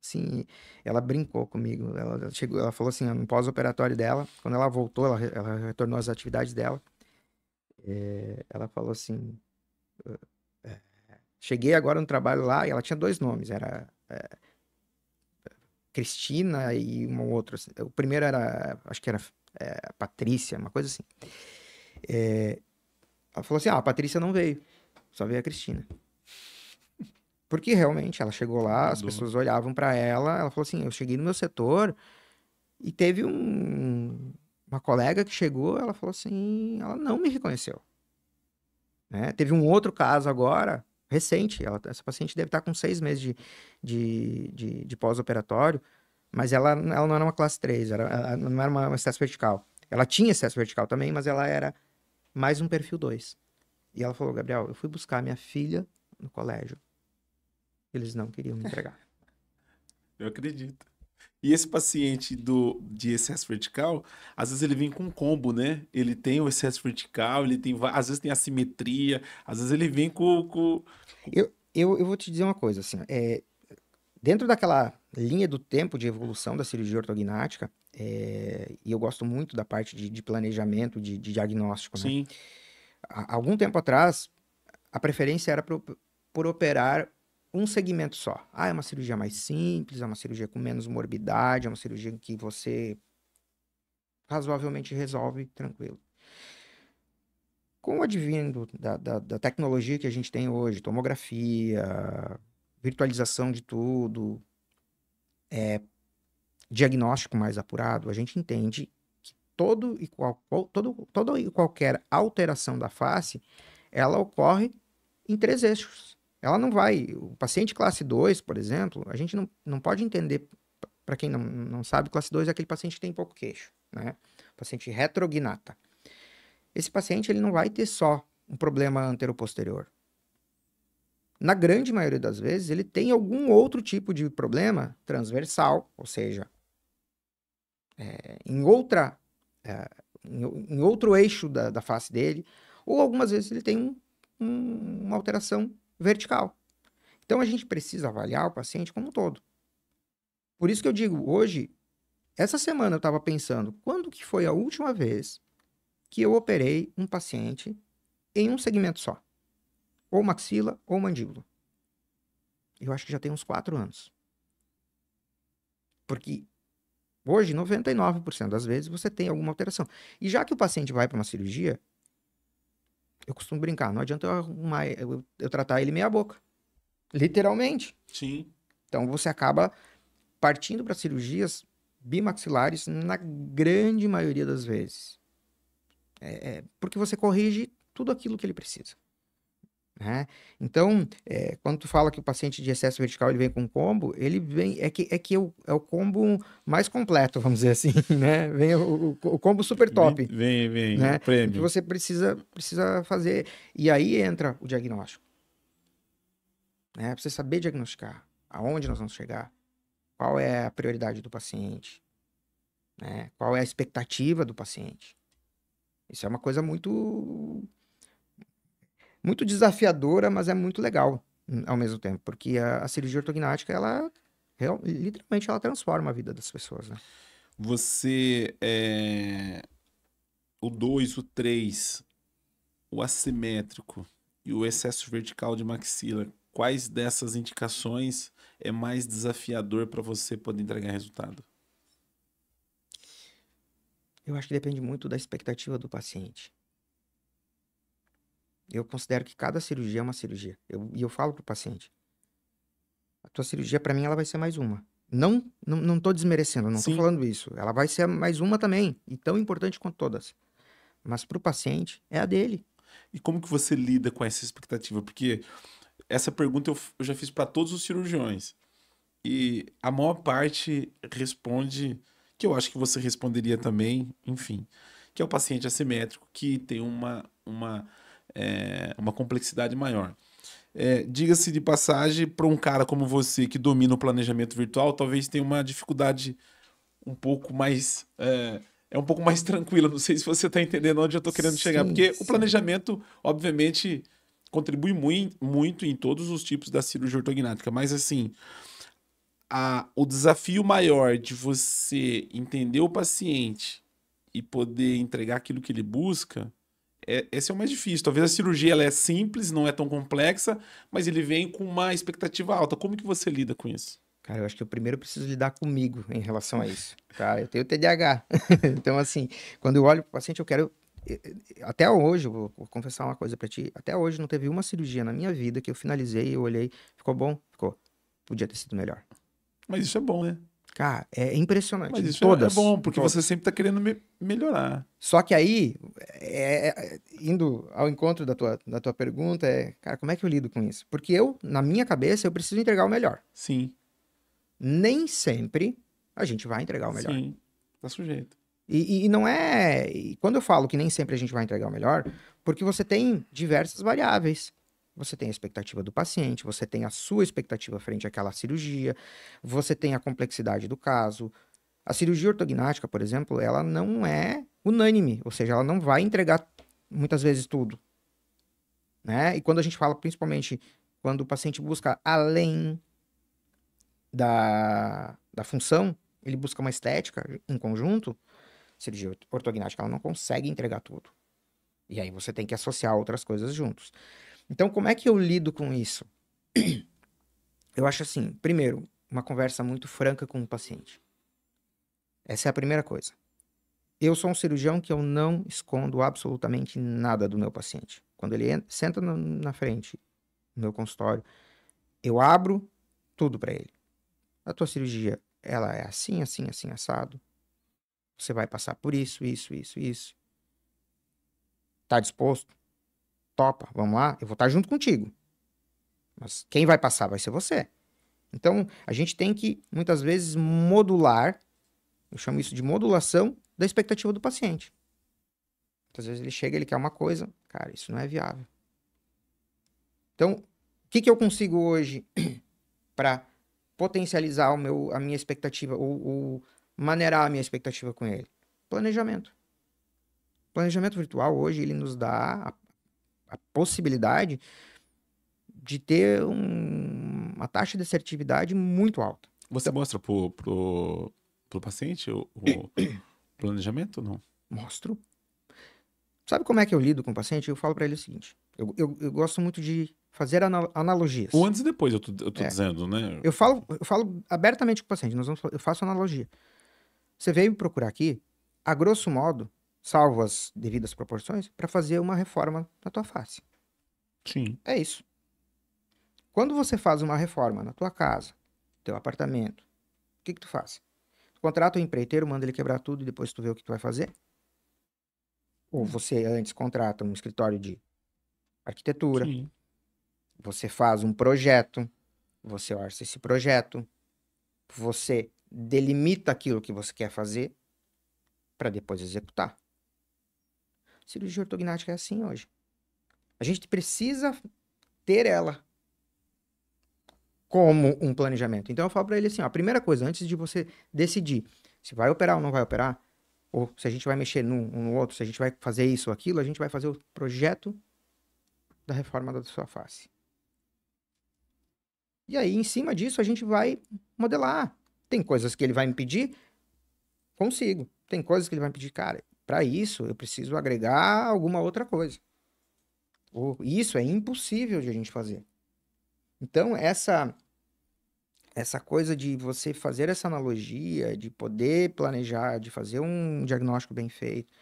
assim, ela brincou comigo. Ela falou assim, no pós-operatório dela, quando ela voltou, ela retornou às atividades dela. Ela falou assim, cheguei agora no trabalho lá, e ela tinha 2 nomes, era Cristina e uma outra. O primeiro era, acho que era Patrícia, uma coisa assim. Ela falou assim, a Patrícia não veio, só veio a Cristina. Porque realmente ela chegou lá, as pessoas olhavam pra ela falou assim, eu cheguei no meu setor e teve uma colega que chegou, ela falou assim, ela não me reconheceu. Né? Teve um outro caso agora, recente, essa paciente deve estar com 6 meses de pós-operatório, mas ela não era uma classe 3, ela não era uma excesso vertical. Ela tinha excesso vertical também, mas ela era mais um perfil 2. E ela falou, Gabriel, eu fui buscar minha filha no colégio. Eles não queriam me entregar. Eu acredito. E esse paciente de excesso vertical, às vezes ele vem com um combo, né? Ele tem o excesso vertical, às vezes tem assimetria, às vezes ele vem com... Eu vou te dizer uma coisa, assim, dentro daquela linha do tempo de evolução da cirurgia ortognática, e eu gosto muito da parte de planejamento, de diagnóstico, né? Sim. Há algum tempo atrás, a preferência era por operar um segmento só. É uma cirurgia mais simples, é uma cirurgia com menos morbidade, é uma cirurgia que você razoavelmente resolve tranquilo. Com o advindo da tecnologia que a gente tem hoje, tomografia, virtualização de tudo, diagnóstico mais apurado, a gente entende que toda e qualquer alteração da face, ela ocorre em 3 eixos. Ela não vai... O paciente classe 2, por exemplo, a gente não pode entender, para quem não sabe, classe 2 é aquele paciente que tem pouco queixo, né? Paciente heterognata. Esse paciente, ele não vai ter só um problema anteroposterior. Na grande maioria das vezes, ele tem algum outro tipo de problema transversal, ou seja, em outro eixo da face dele, ou algumas vezes ele tem uma alteração vertical. Então, a gente precisa avaliar o paciente como um todo. Por isso que eu digo, hoje, essa semana eu estava pensando, quando que foi a última vez que eu operei um paciente em um segmento só? Ou maxila ou mandíbula. Eu acho que já tem uns 4 anos. Porque hoje, 99% das vezes, você tem alguma alteração. E já que o paciente vai para uma cirurgia, eu costumo brincar, não adianta eu tratar ele meia boca. Literalmente. Sim. Então, você acaba partindo para cirurgias bimaxilares na grande maioria das vezes. Porque você corrige tudo aquilo que ele precisa. Né? Então, quando tu fala que o paciente de excesso vertical ele vem com combo, ele vem... É o combo mais completo, vamos dizer assim, né? Vem o combo super top. Vem, né? o prêmio. Que você precisa fazer. E aí entra o diagnóstico. né? Pra você saber diagnosticar aonde nós vamos chegar, qual é a prioridade do paciente, né? Qual é a expectativa do paciente. Isso é uma coisa muito desafiadora, mas é muito legal ao mesmo tempo, porque a cirurgia ortognática, ela literalmente ela transforma a vida das pessoas, né? Você, o 2, o 3, o assimétrico e o excesso vertical de maxila, quais dessas indicações é mais desafiador para você poder entregar resultado? Eu acho que depende muito da expectativa do paciente. Eu considero que cada cirurgia é uma cirurgia. E eu falo pro paciente, a tua cirurgia, para mim, ela vai ser mais uma. Não tô desmerecendo, não tô Sim. falando isso. Ela vai ser mais uma também, e tão importante quanto todas. Mas pro paciente, é a dele. E como que você lida com essa expectativa? Porque essa pergunta eu já fiz para todos os cirurgiões. E a maior parte responde, que eu acho que você responderia também, enfim, que é o paciente assimétrico que tem uma complexidade maior. Diga-se de passagem, para um cara como você que domina o planejamento virtual, talvez tenha uma dificuldade um pouco mais. Um pouco mais tranquila. Não sei se você está entendendo onde eu estou querendo chegar, Sim, porque o sim. planejamento, obviamente, contribui muito em todos os tipos da cirurgia ortognática, mas assim, o desafio maior de você entender o paciente e poder entregar aquilo que ele busca, esse é o mais difícil. Talvez a cirurgia ela é simples, não é tão complexa, mas ele vem com uma expectativa alta. Como que você lida com isso? Cara, eu acho que eu primeiro preciso lidar comigo em relação a isso, tá? Eu tenho TDAH. Então, assim, quando eu olho pro paciente, eu quero. Até hoje, eu vou confessar uma coisa pra ti. Até hoje não teve uma cirurgia na minha vida que eu finalizei, eu olhei, ficou bom? Ficou. Podia ter sido melhor. Mas isso é bom, né? Cara, é impressionante. Mas Em isso é todas. bom, Em porque você todas. sempre está querendo melhorar. Só que aí, indo ao encontro da tua pergunta, cara, como é que eu lido com isso? Porque eu, na minha cabeça, eu preciso entregar o melhor. Sim, Nem sempre a gente vai entregar o melhor. sim, tá sujeito. E não é. E quando eu falo que nem sempre a gente vai entregar o melhor, porque você tem diversas variáveis. Você tem a expectativa do paciente, você tem a sua expectativa frente àquela cirurgia, você tem a complexidade do caso. A cirurgia ortognática, por exemplo, ela não é unânime, ou seja, ela não vai entregar muitas vezes tudo, né? E quando a gente fala, principalmente, quando o paciente busca além da função, ele busca uma estética em conjunto, cirurgia ortognática, ela não consegue entregar tudo. E aí você tem que associar outras coisas juntos. Então, como é que eu lido com isso? Eu acho assim, primeiro, uma conversa muito franca com o paciente. Essa é a primeira coisa. Eu sou um cirurgião que eu não escondo absolutamente nada do meu paciente. Quando ele senta na frente do meu consultório, eu abro tudo para ele. A tua cirurgia, ela é assim, assim, assim, assado. Você vai passar por isso, isso, isso, isso. Tá disposto? Topa, vamos lá? Eu vou estar junto contigo. Mas quem vai passar vai ser você. Então, a gente tem que, muitas vezes, modular, eu chamo isso de modulação da expectativa do paciente. Muitas vezes ele chega, ele quer uma coisa, cara, isso não é viável. Então, o que eu consigo hoje para potencializar a minha expectativa ou maneirar a minha expectativa com ele? Planejamento. Planejamento virtual hoje, ele nos dá a possibilidade de ter uma taxa de assertividade muito alta. Você Então, mostra pro paciente o planejamento, não? mostro. Sabe como é que eu lido com o paciente? Eu falo para ele o seguinte: eu gosto muito de fazer analogias. O antes e depois, eu tô É, dizendo, né? eu falo abertamente com o paciente, eu faço analogia. Você veio me procurar aqui, a grosso modo, salvo as devidas proporções, para fazer uma reforma na tua face. Sim. É isso. Quando você faz uma reforma na tua casa, teu apartamento, o que tu faz? Tu contrata o empreiteiro, manda ele quebrar tudo e depois tu vê o que tu vai fazer? Ou você antes contrata um escritório de arquitetura, Sim. você faz um projeto, você orça esse projeto, você delimita aquilo que você quer fazer para depois executar. Cirurgia ortognática é assim hoje. A gente precisa ter ela. como um planejamento. Então eu falo para ele assim, ó, a primeira coisa, antes de você decidir se vai operar ou não vai operar, ou se a gente vai mexer num ou no outro, se a gente vai fazer isso ou aquilo, a gente vai fazer o projeto da reforma da sua face. E aí, em cima disso, a gente vai modelar. Tem coisas que ele vai me pedir, consigo. Tem coisas que ele vai me pedir, cara, para isso eu preciso agregar alguma outra coisa. Ou isso é impossível de a gente fazer. Então, essa coisa de você fazer essa analogia, de poder planejar, de fazer um diagnóstico bem feito,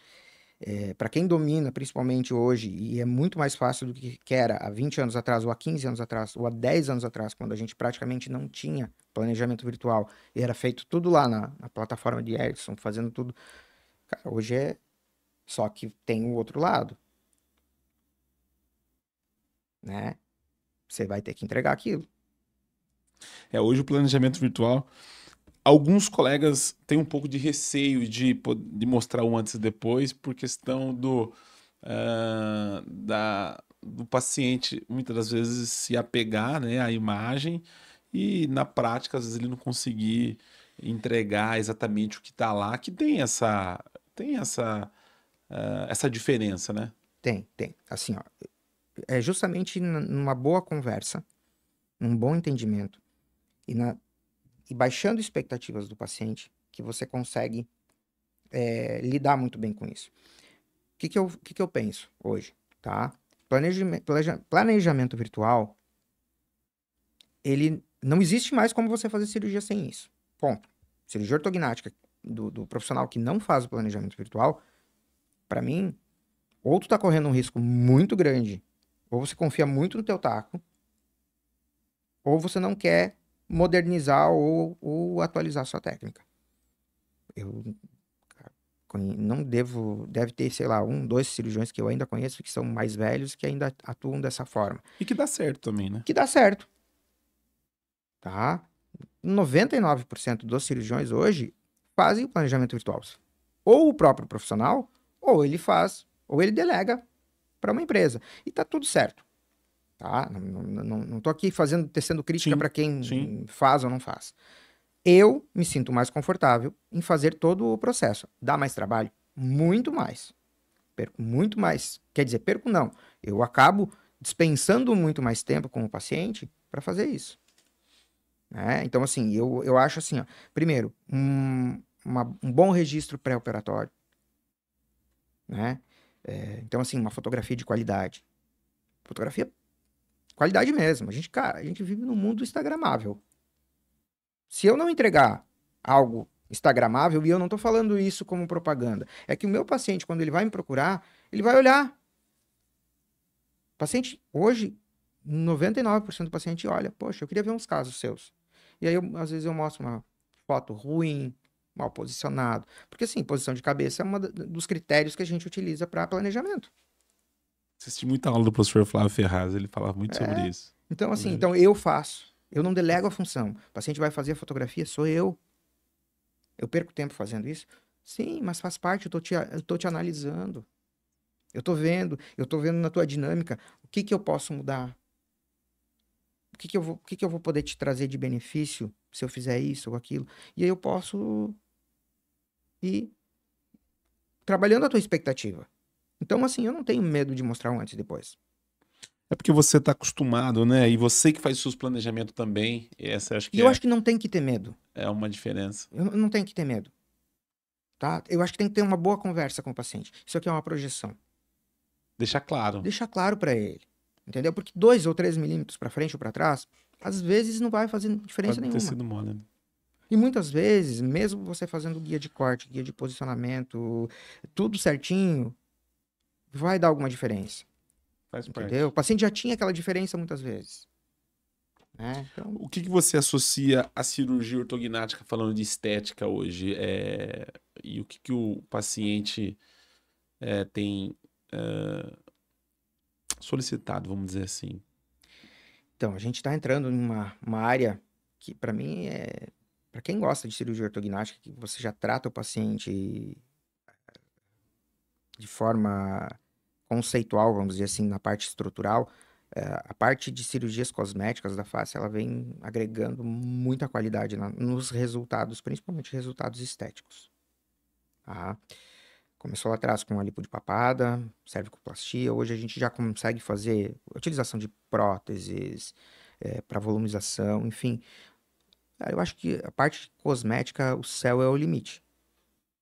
para quem domina, principalmente hoje, e é muito mais fácil do que era há 20 anos atrás, ou há 15 anos atrás, ou há 10 anos atrás, quando a gente praticamente não tinha planejamento virtual, e era feito tudo lá na plataforma de Ericsson, fazendo tudo. Cara, hoje é só que tem o outro lado, né? Você vai ter que entregar aquilo. Hoje o planejamento virtual, alguns colegas têm um pouco de receio de mostrar o antes e depois por questão do paciente muitas das vezes se apegar, né, à imagem e na prática às vezes ele não conseguir entregar exatamente o que está lá, que tem essa diferença, né? Tem. Assim, ó, é justamente numa boa conversa, num bom entendimento e baixando expectativas do paciente que você consegue lidar muito bem com isso. O que eu penso hoje, tá? Planejamento virtual, ele não existe mais como você fazer cirurgia sem isso. Ponto. Cirurgia ortognática do profissional que não faz o planejamento virtual, para mim, ou tu tá correndo um risco muito grande, ou você confia muito no teu taco, ou você não quer modernizar ou atualizar a sua técnica. Eu não deve ter, sei lá, 2 cirurgiões que eu ainda conheço que são mais velhos que ainda atuam dessa forma. E que dá certo também, né? Que dá certo, tá? 99% dos cirurgiões hoje fazem o planejamento virtual. Ou o próprio profissional, ou ele faz, ou ele delega para uma empresa. E tá tudo certo, tá? Não tô aqui tecendo crítica Sim, para quem sim. faz ou não faz. Eu me sinto mais confortável em fazer todo o processo. Dá mais trabalho? Muito mais. Perco muito mais. Quer dizer, perco não. Eu acabo dispensando muito mais tempo com o paciente para fazer isso. Né? Então, assim, eu acho assim, ó, primeiro, um bom registro pré-operatório, né? Então, assim, uma fotografia de qualidade. Fotografia, qualidade mesmo. Cara, a gente vive num mundo instagramável. Se eu não entregar algo instagramável, e eu não tô falando isso como propaganda, é que o meu paciente, quando ele vai me procurar, ele vai olhar. O paciente, hoje, 99% do paciente olha, poxa, eu queria ver uns casos seus. E aí, às vezes, eu mostro uma foto ruim, mal posicionado. Porque, assim, posição de cabeça é um dos critérios que a gente utiliza para planejamento. Assisti muita aula do professor Flávio Ferraz, ele falava muito sobre É. isso. Então, assim, então eu faço. Eu não delego a função. O paciente vai fazer a fotografia, sou eu. Eu perco tempo fazendo isso? Sim, mas faz parte, eu tô te analisando. Eu tô vendo na tua dinâmica o que que eu posso mudar. O que que eu vou poder te trazer de benefício se eu fizer isso ou aquilo. E aí eu posso ir trabalhando a tua expectativa. Então, assim, eu não tenho medo de mostrar um antes e depois. É porque você está acostumado, né? E você que faz seus planejamentos também. E essa eu acho E que eu é, acho que não tem que ter medo. é uma diferença. Eu não tenho que ter medo, tá? Eu acho que tem que ter uma boa conversa com o paciente. Isso aqui é uma projeção. Deixar claro. Deixa claro para ele, entendeu? Porque 2 ou 3 milímetros para frente ou para trás, às vezes não vai fazer diferença Pode ter nenhuma. sido mole, né? E muitas vezes, mesmo você fazendo guia de corte, guia de posicionamento, tudo certinho, vai dar alguma diferença, Faz entendeu? O parte. paciente já tinha aquela diferença muitas vezes, né? Então, O que você associa à cirurgia ortognática falando de estética hoje? E o que o paciente tem solicitado, vamos dizer assim? então a gente está entrando em uma área que, para mim, para quem gosta de cirurgia ortognática, que você já trata o paciente de forma conceitual, vamos dizer assim, na parte estrutural, A parte de cirurgias cosméticas da face, ela vem agregando muita qualidade nos resultados, principalmente resultados estéticos. Tá? Começou lá atrás com a lipo de papada, cervicoplastia. Hoje a gente já consegue fazer utilização de próteses, para volumização, enfim. Cara, eu acho que a parte cosmética, o céu é o limite.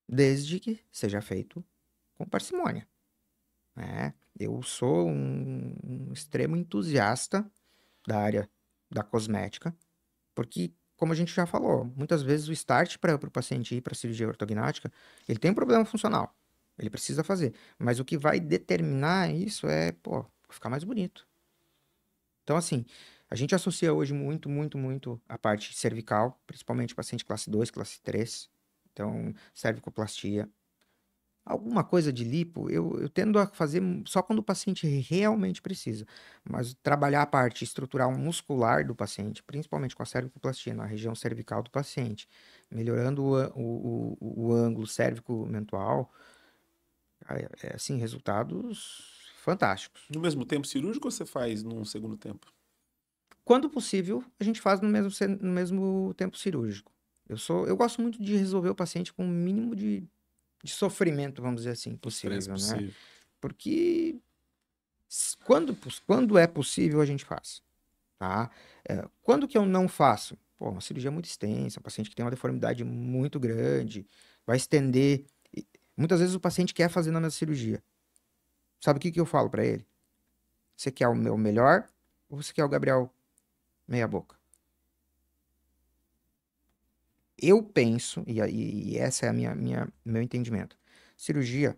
Desde que seja feito com parcimônia, né? Eu sou um extremo entusiasta da área da cosmética, porque, como a gente já falou, muitas vezes o start para o paciente ir para a cirurgia ortognática, ele tem um problema funcional, ele precisa fazer, mas o que vai determinar isso é, pô, ficar mais bonito. Então, assim, a gente associa hoje muito, muito, muito a parte cervical, principalmente paciente classe 2, classe 3. Então, cervicoplastia. Alguma coisa de lipo, eu tendo a fazer só quando o paciente realmente precisa. Mas trabalhar a parte estrutural muscular do paciente, principalmente com a cervicoplastia, na região cervical do paciente, melhorando o ângulo cérvico-mental, assim, resultados fantásticos. No mesmo tempo cirúrgico ou você faz num segundo tempo? Quando possível, a gente faz no mesmo tempo cirúrgico. Eu gosto muito de resolver o paciente com o mínimo de sofrimento, vamos dizer assim, Estresse possível, né? possível. Porque quando é possível, a gente faz, tá? Quando que eu não faço? Pô, uma cirurgia muito extensa, um paciente que tem uma deformidade muito grande, vai estender. Muitas vezes o paciente quer fazer na minha cirurgia. Sabe o que que eu falo pra ele? Você quer o meu melhor ou você quer o Gabriel meia boca? Eu penso, e essa é a meu entendimento. Cirurgia,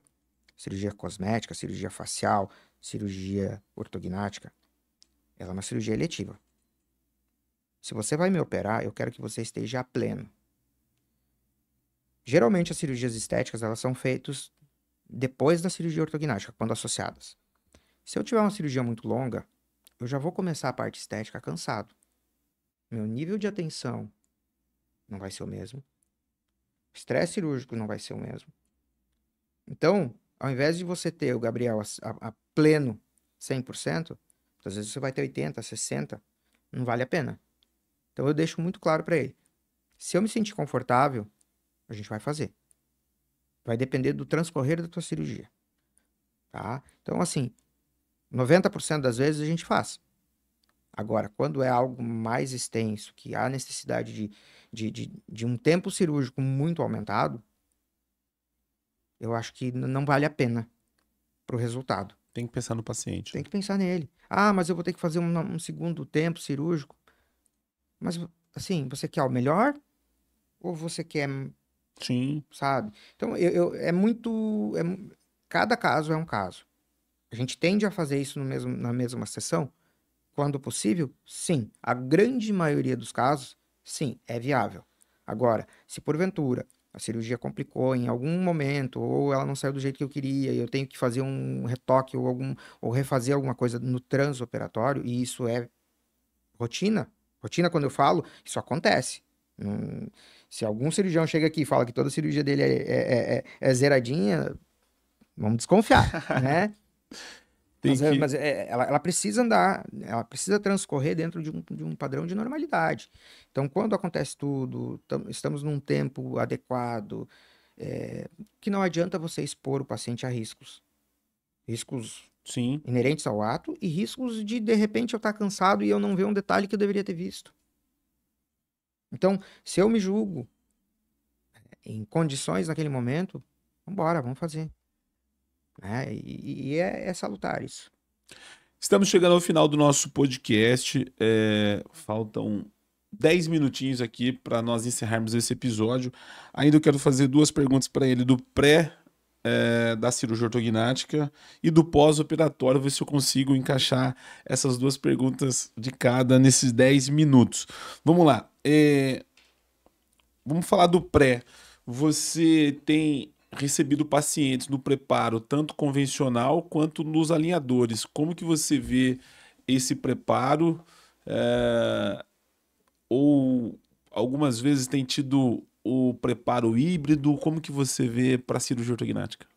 cirurgia cosmética, cirurgia facial, cirurgia ortognática, ela é uma cirurgia eletiva. Se você vai me operar, eu quero que você esteja a pleno. Geralmente as cirurgias estéticas, elas são feitas depois da cirurgia ortognática, quando associadas. Se eu tiver uma cirurgia muito longa, eu já vou começar a parte estética cansado. Meu nível de atenção não vai ser o mesmo. O estresse cirúrgico não vai ser o mesmo. Então, ao invés de você ter o Gabriel a pleno 100%, às vezes você vai ter 80, 60, não vale a pena. Então eu deixo muito claro para ele. Se eu me sentir confortável, a gente vai fazer. Vai depender do transcorrer da tua cirurgia, tá? Então, assim, 90% das vezes a gente faz. Agora, quando é algo mais extenso, que há necessidade de um tempo cirúrgico muito aumentado, eu acho que não vale a pena pro resultado. Tem que pensar no paciente, Tem né? que pensar nele. Ah, mas eu vou ter que fazer um segundo tempo cirúrgico. Mas, assim, você quer o melhor? Ou você quer, Sim. sabe? Então, é muito. Cada caso é um caso. A gente tende a fazer isso na mesma sessão? Quando possível? Sim. A grande maioria dos casos, sim, é viável. Agora, se porventura a cirurgia complicou em algum momento, ou ela não saiu do jeito que eu queria, e eu tenho que fazer um retoque ou refazer alguma coisa no transoperatório, e isso é rotina. Rotina, quando eu falo, isso acontece. Se algum cirurgião chega aqui e fala que toda cirurgia dele é zeradinha, vamos desconfiar, né? Tem que. Mas ela precisa andar, ela precisa transcorrer dentro de um padrão de normalidade. Então, quando acontece tudo, estamos num tempo adequado, que não adianta você expor o paciente a riscos. Riscos Sim. inerentes ao ato e riscos de repente, eu estar cansado e eu não ver um detalhe que eu deveria ter visto. Então, se eu me julgo em condições naquele momento, vambora, vamos fazer. Né? É salutar isso. Estamos chegando ao final do nosso podcast. Faltam 10 minutinhos aqui para nós encerrarmos esse episódio. Ainda eu quero fazer duas perguntas para ele do pré da cirurgia ortognática e do pós-operatório, ver se eu consigo encaixar essas duas perguntas de cada nesses 10 minutos. Vamos lá. Vamos falar do pré. Você tem recebido pacientes no preparo, tanto convencional quanto nos alinhadores. Como que você vê esse preparo? É, ou algumas vezes tem tido o preparo híbrido? Como que você vê para a cirurgia ortognática?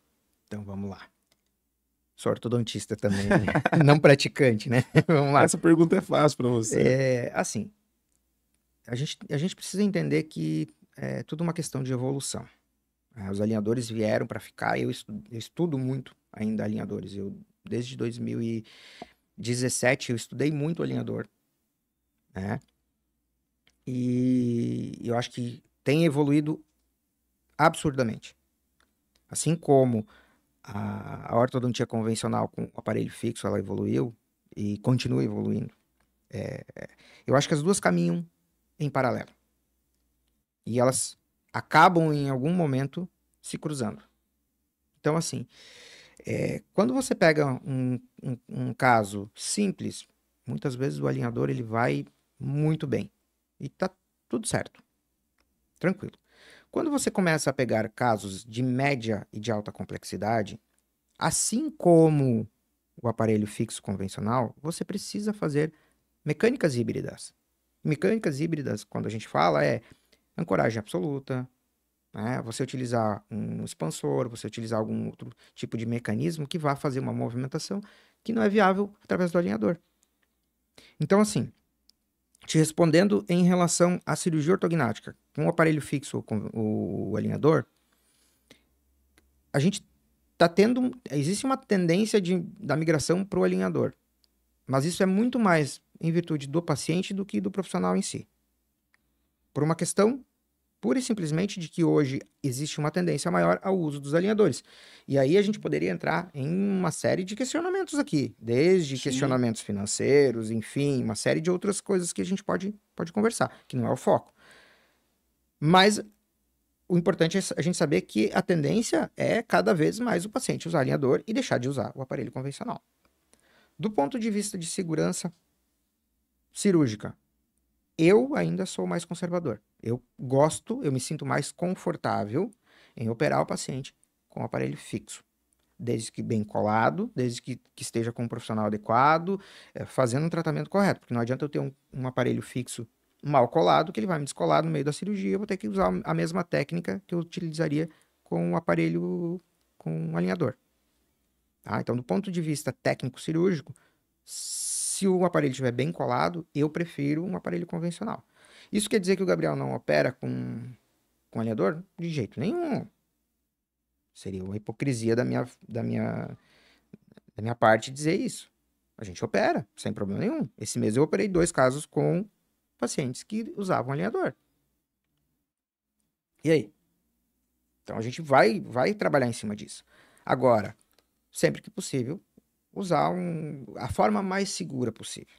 Então, vamos lá. sou ortodontista também, né? Não praticante, né? Vamos lá. Essa pergunta é fácil para você. Assim, a gente precisa entender que é tudo uma questão de evolução. Os alinhadores vieram para ficar, eu estudo muito ainda alinhadores. Desde 2017 eu estudei muito alinhador, né? E eu acho que tem evoluído absurdamente. Assim como a ortodontia convencional com o aparelho fixo, ela evoluiu e continua evoluindo. Eu acho que as duas caminham em paralelo. E elas acabam em algum momento se cruzando. Então, assim, quando você pega um caso simples, muitas vezes o alinhador ele vai muito bem. E tá tudo certo. Tranquilo. Quando você começa a pegar casos de média e de alta complexidade, assim como o aparelho fixo convencional, você precisa fazer mecânicas híbridas. Mecânicas híbridas, quando a gente fala, é ancoragem absoluta, né? Você utilizar um expansor, você utilizar algum outro tipo de mecanismo que vá fazer uma movimentação que não é viável através do alinhador. Então, assim, te respondendo em relação à cirurgia ortognática, com o aparelho fixo ou com o alinhador, a gente está tendo. Existe uma tendência da migração para o alinhador, mas isso é muito mais em virtude do paciente do que do profissional em si. Por uma questão pura e simplesmente de que hoje existe uma tendência maior ao uso dos alinhadores. E aí a gente poderia entrar em uma série de questionamentos aqui, desde questionamentos financeiros, enfim, uma série de outras coisas que a gente pode conversar, que não é o foco. Mas o importante é a gente saber que a tendência é cada vez mais o paciente usar alinhador e deixar de usar o aparelho convencional. Do ponto de vista de segurança cirúrgica, eu ainda sou mais conservador. Eu me sinto mais confortável em operar o paciente com o aparelho fixo. Desde que bem colado, desde que esteja com um profissional adequado, fazendo um tratamento correto. Porque não adianta eu ter um aparelho fixo mal colado, que ele vai me descolar no meio da cirurgia, eu vou ter que usar a mesma técnica que eu utilizaria com o aparelho, com um alinhador. Tá? Então, do ponto de vista técnico-cirúrgico, se o aparelho estiver bem colado, eu prefiro um aparelho convencional. Isso quer dizer que o Gabriel não opera com alinhador? De jeito nenhum. Seria uma hipocrisia da minha parte dizer isso. A gente opera, sem problema nenhum. Esse mês eu operei 2 casos com pacientes que usavam alinhador. E aí? Então a gente vai trabalhar em cima disso. Agora, sempre que possível, usar a forma mais segura possível.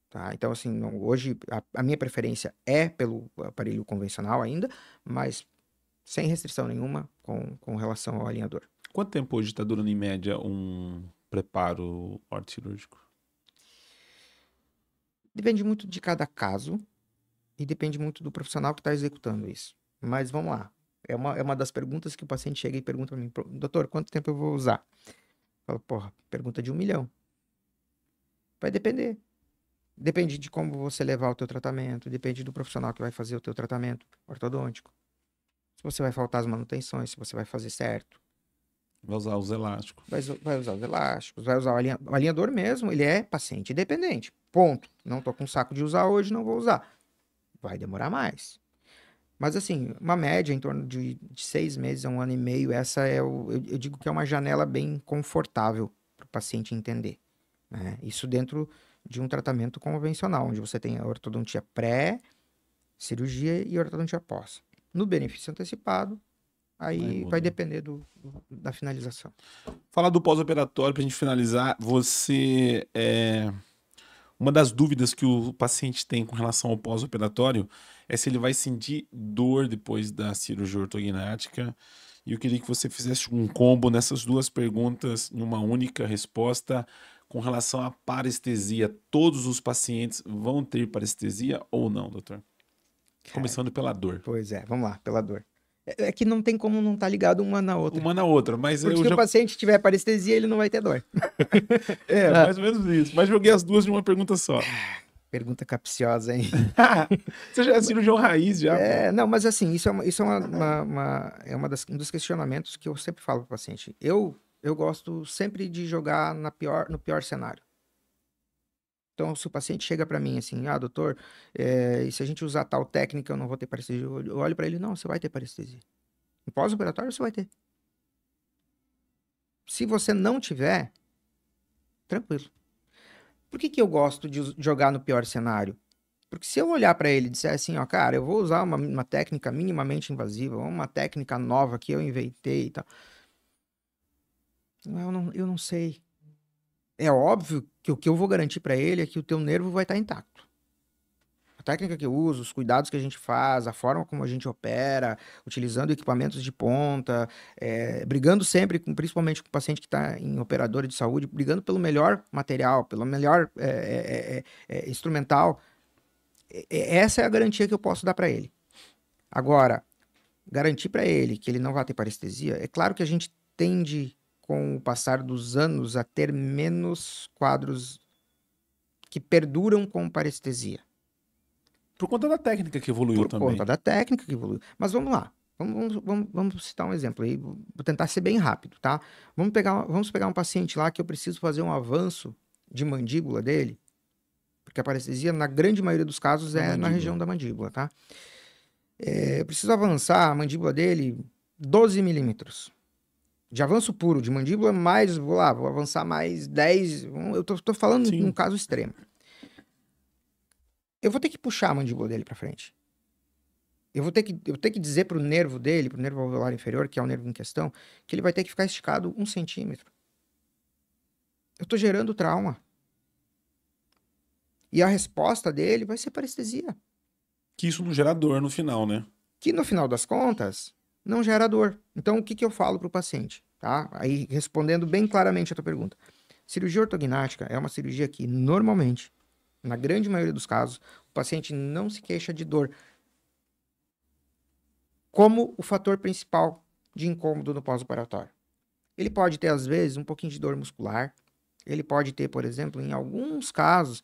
Tá? Então, assim, hoje a minha preferência é pelo aparelho convencional ainda, mas sem restrição nenhuma com relação ao alinhador. Quanto tempo hoje está durando em média um preparo ortocirúrgico? Depende muito de cada caso e depende muito do profissional que está executando isso. Mas vamos lá. É uma das perguntas que o paciente chega e pergunta para mim, doutor, quanto tempo eu vou usar? Fala, porra, pergunta de 1 milhão. Vai depender. Depende de como você levar o teu tratamento, depende do profissional que vai fazer o teu tratamento ortodôntico. Se você vai faltar as manutenções, se você vai fazer certo. Vai usar os elásticos. Vai usar os elásticos, vai usar o alinhador mesmo, ele é paciente independente. Ponto. Não tô com saco de usar hoje, não vou usar. Vai demorar mais. Mas assim, uma média em torno de 6 meses a 1 ano e meio, essa eu digo que é uma janela bem confortável para o paciente entender. Né? Isso dentro de um tratamento convencional, onde você tem a ortodontia pré, cirurgia e ortodontia pós. No benefício antecipado, aí vai depender da finalização. Falar do pós-operatório, para a gente finalizar, uma das dúvidas que o paciente tem com relação ao pós-operatório é se ele vai sentir dor depois da cirurgia ortognática. E eu queria que você fizesse um combo nessas duas perguntas, em uma única resposta, com relação à parestesia. Todos os pacientes vão ter parestesia ou não, doutor? Começando pela dor. Pois é, vamos lá, pela dor. É que não tem como não estar ligado uma na outra. Uma na outra, mas porque se o paciente tiver parestesia, ele não vai ter dor. Mais ou menos isso. Mas joguei as duas de uma pergunta só. Pergunta capciosa, hein? Você já é cirurgião raiz, já. Não, mas assim, isso é um dos questionamentos que eu sempre falo para o paciente. Eu eu gosto sempre de jogar no pior cenário. Então, se o paciente chega para mim assim, doutor, e se a gente usar tal técnica, eu não vou ter parestesia. Eu olho para ele, não, você vai ter parestesia. No pós-operatório, você vai ter. Se você não tiver, tranquilo. Por que eu gosto de jogar no pior cenário? Porque se eu olhar para ele e disser assim, cara, eu vou usar uma técnica minimamente invasiva, uma técnica nova que eu inventei e tal. Eu não sei. É óbvio que o que eu vou garantir para ele é que o teu nervo vai estar intacto. A técnica que eu uso, os cuidados que a gente faz, a forma como a gente opera, utilizando equipamentos de ponta, brigando sempre, principalmente com o paciente que está em operadora de saúde, brigando pelo melhor material, pelo melhor instrumental. Essa é a garantia que eu posso dar para ele. Agora, garantir para ele que ele não vai ter parestesia, é claro que a gente tende, com o passar dos anos, a ter menos quadros que perduram com parestesia. Por conta da técnica que evoluiu também. Por conta da técnica que evoluiu. Mas vamos lá. Vamos citar um exemplo aí. Vou tentar ser bem rápido, tá? Vamos pegar um paciente lá que eu preciso fazer um avanço de mandíbula dele, porque a parestesia, na grande maioria dos casos, na região da mandíbula, tá? Eu preciso avançar a mandíbula dele 12 milímetros. De avanço puro de mandíbula, mais, vou avançar mais 10. Eu tô falando num caso extremo. Eu vou ter que puxar a mandíbula dele para frente. Eu vou ter que dizer pro nervo dele, pro nervo alveolar inferior, que é o nervo em questão, que ele vai ter que ficar esticado 1 centímetro. Eu tô gerando trauma. E a resposta dele vai ser parestesia. Que isso não gera dor no final, né? Que no final das contas, não gera dor. Então, o que eu falo pro paciente? Tá? Aí, respondendo bem claramente a tua pergunta. Cirurgia ortognática é uma cirurgia que, normalmente, na grande maioria dos casos, o paciente não se queixa de dor como o fator principal de incômodo no pós-operatório. Ele pode ter, às vezes, um pouquinho de dor muscular. Ele pode ter, por exemplo, em alguns casos,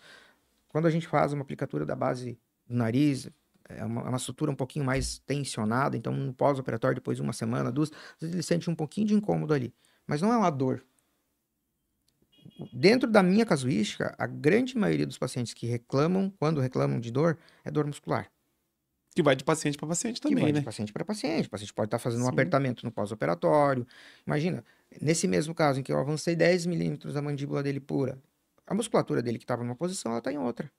quando a gente faz uma aplicatura da base do nariz, é uma sutura um pouquinho mais tensionada, então no pós-operatório, depois de 1 semana, 2, às vezes ele sente um pouquinho de incômodo ali. Mas não é uma dor. Dentro da minha casuística, a grande maioria dos pacientes que reclamam, quando reclamam de dor, é dor muscular. Que vai de paciente para paciente também, né? De paciente para paciente. O paciente pode estar fazendo um apertamento no pós-operatório. Imagina, nesse mesmo caso em que eu avancei 10 milímetros da mandíbula dele pura, a musculatura dele que estava numa posição, ela está em outra.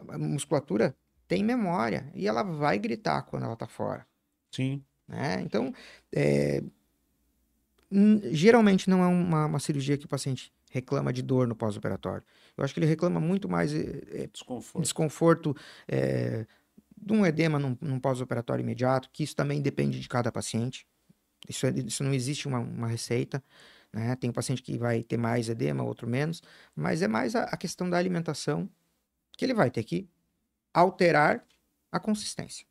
A musculatura tem memória e ela vai gritar quando ela está fora. Sim. Né? Então, geralmente não é uma cirurgia que o paciente reclama de dor no pós-operatório. Eu acho que ele reclama muito mais desconforto de um edema num pós-operatório imediato, que isso também depende de cada paciente. Isso não existe uma receita. Né? Tem um paciente que vai ter mais edema, outro menos, mas é mais a questão da alimentação, que ele vai ter que alterar a consistência.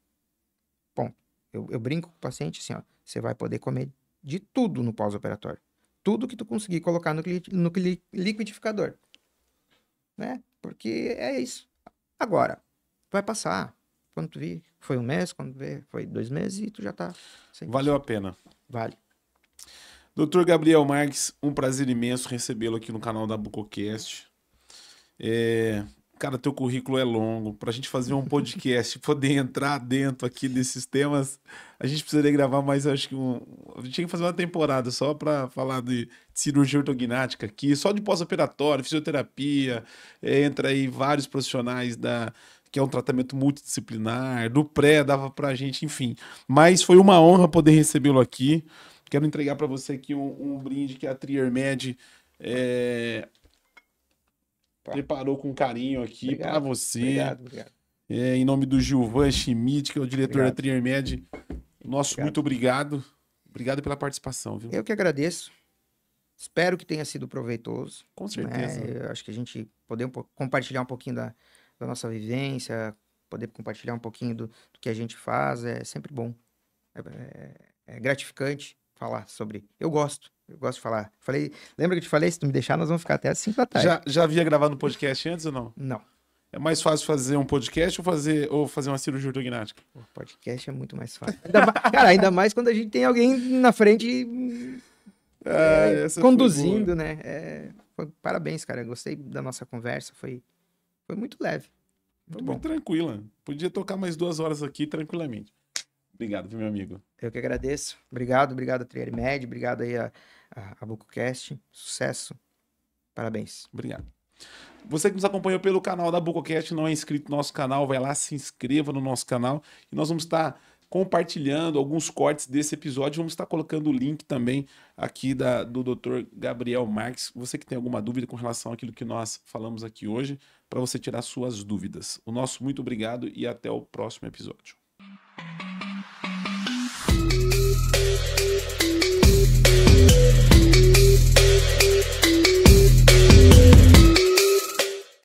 Bom, eu brinco com o paciente assim, você vai poder comer de tudo no pós-operatório. Tudo que tu conseguir colocar no liquidificador. Né? Porque é isso. Agora, vai passar. Quando tu vir, foi 1 mês, quando vê, foi 2 meses e tu já tá... Valeu a pena. Vale. Dr. Gabriel Marques, um prazer imenso recebê-lo aqui no canal da Bucocast. Cara, teu currículo é longo. Pra gente fazer um podcast, poder entrar dentro aqui desses temas, a gente precisaria gravar mais, acho que a gente tinha que fazer uma temporada só pra falar de cirurgia ortognática aqui, só de pós-operatório, fisioterapia, entra aí vários profissionais que é um tratamento multidisciplinar, do pré, dava pra gente, enfim. Mas foi uma honra poder recebê-lo aqui. Quero entregar pra você aqui um brinde que a TrierMed preparou com carinho aqui para você. Obrigado. Em nome do Gilvan Schmidt, que é o diretor da TrierMed. Muito obrigado. Obrigado pela participação, viu? Eu que agradeço. Espero que tenha sido proveitoso. Com certeza. Né? Eu acho que a gente poder compartilhar um pouquinho da nossa vivência, poder compartilhar um pouquinho do que a gente faz, é sempre bom. É gratificante falar sobre... Eu gosto de falar. Lembra que eu te falei? Se tu me deixar, nós vamos ficar até às 5 da tarde. Já havia gravado no podcast antes ou não? Não. É mais fácil fazer um podcast ou fazer uma cirurgia ortognática? O podcast é muito mais fácil. Cara, ainda mais quando a gente tem alguém na frente conduzindo, né? Parabéns, cara. Eu gostei da nossa conversa. Foi muito leve. Foi muito tranquila. Podia tocar mais 2 horas aqui tranquilamente. Obrigado, meu amigo. Eu que agradeço. Obrigado a Triarimed. Obrigado aí a BucoCast. Sucesso. Parabéns. Obrigado. Você que nos acompanhou pelo canal da BucoCast, não é inscrito no nosso canal, vai lá, se inscreva no nosso canal e nós vamos estar compartilhando alguns cortes desse episódio. Vamos estar colocando o link também aqui do Dr. Gabriel Marques. Você que tem alguma dúvida com relação àquilo que nós falamos aqui hoje, para você tirar suas dúvidas. O nosso muito obrigado e até o próximo episódio.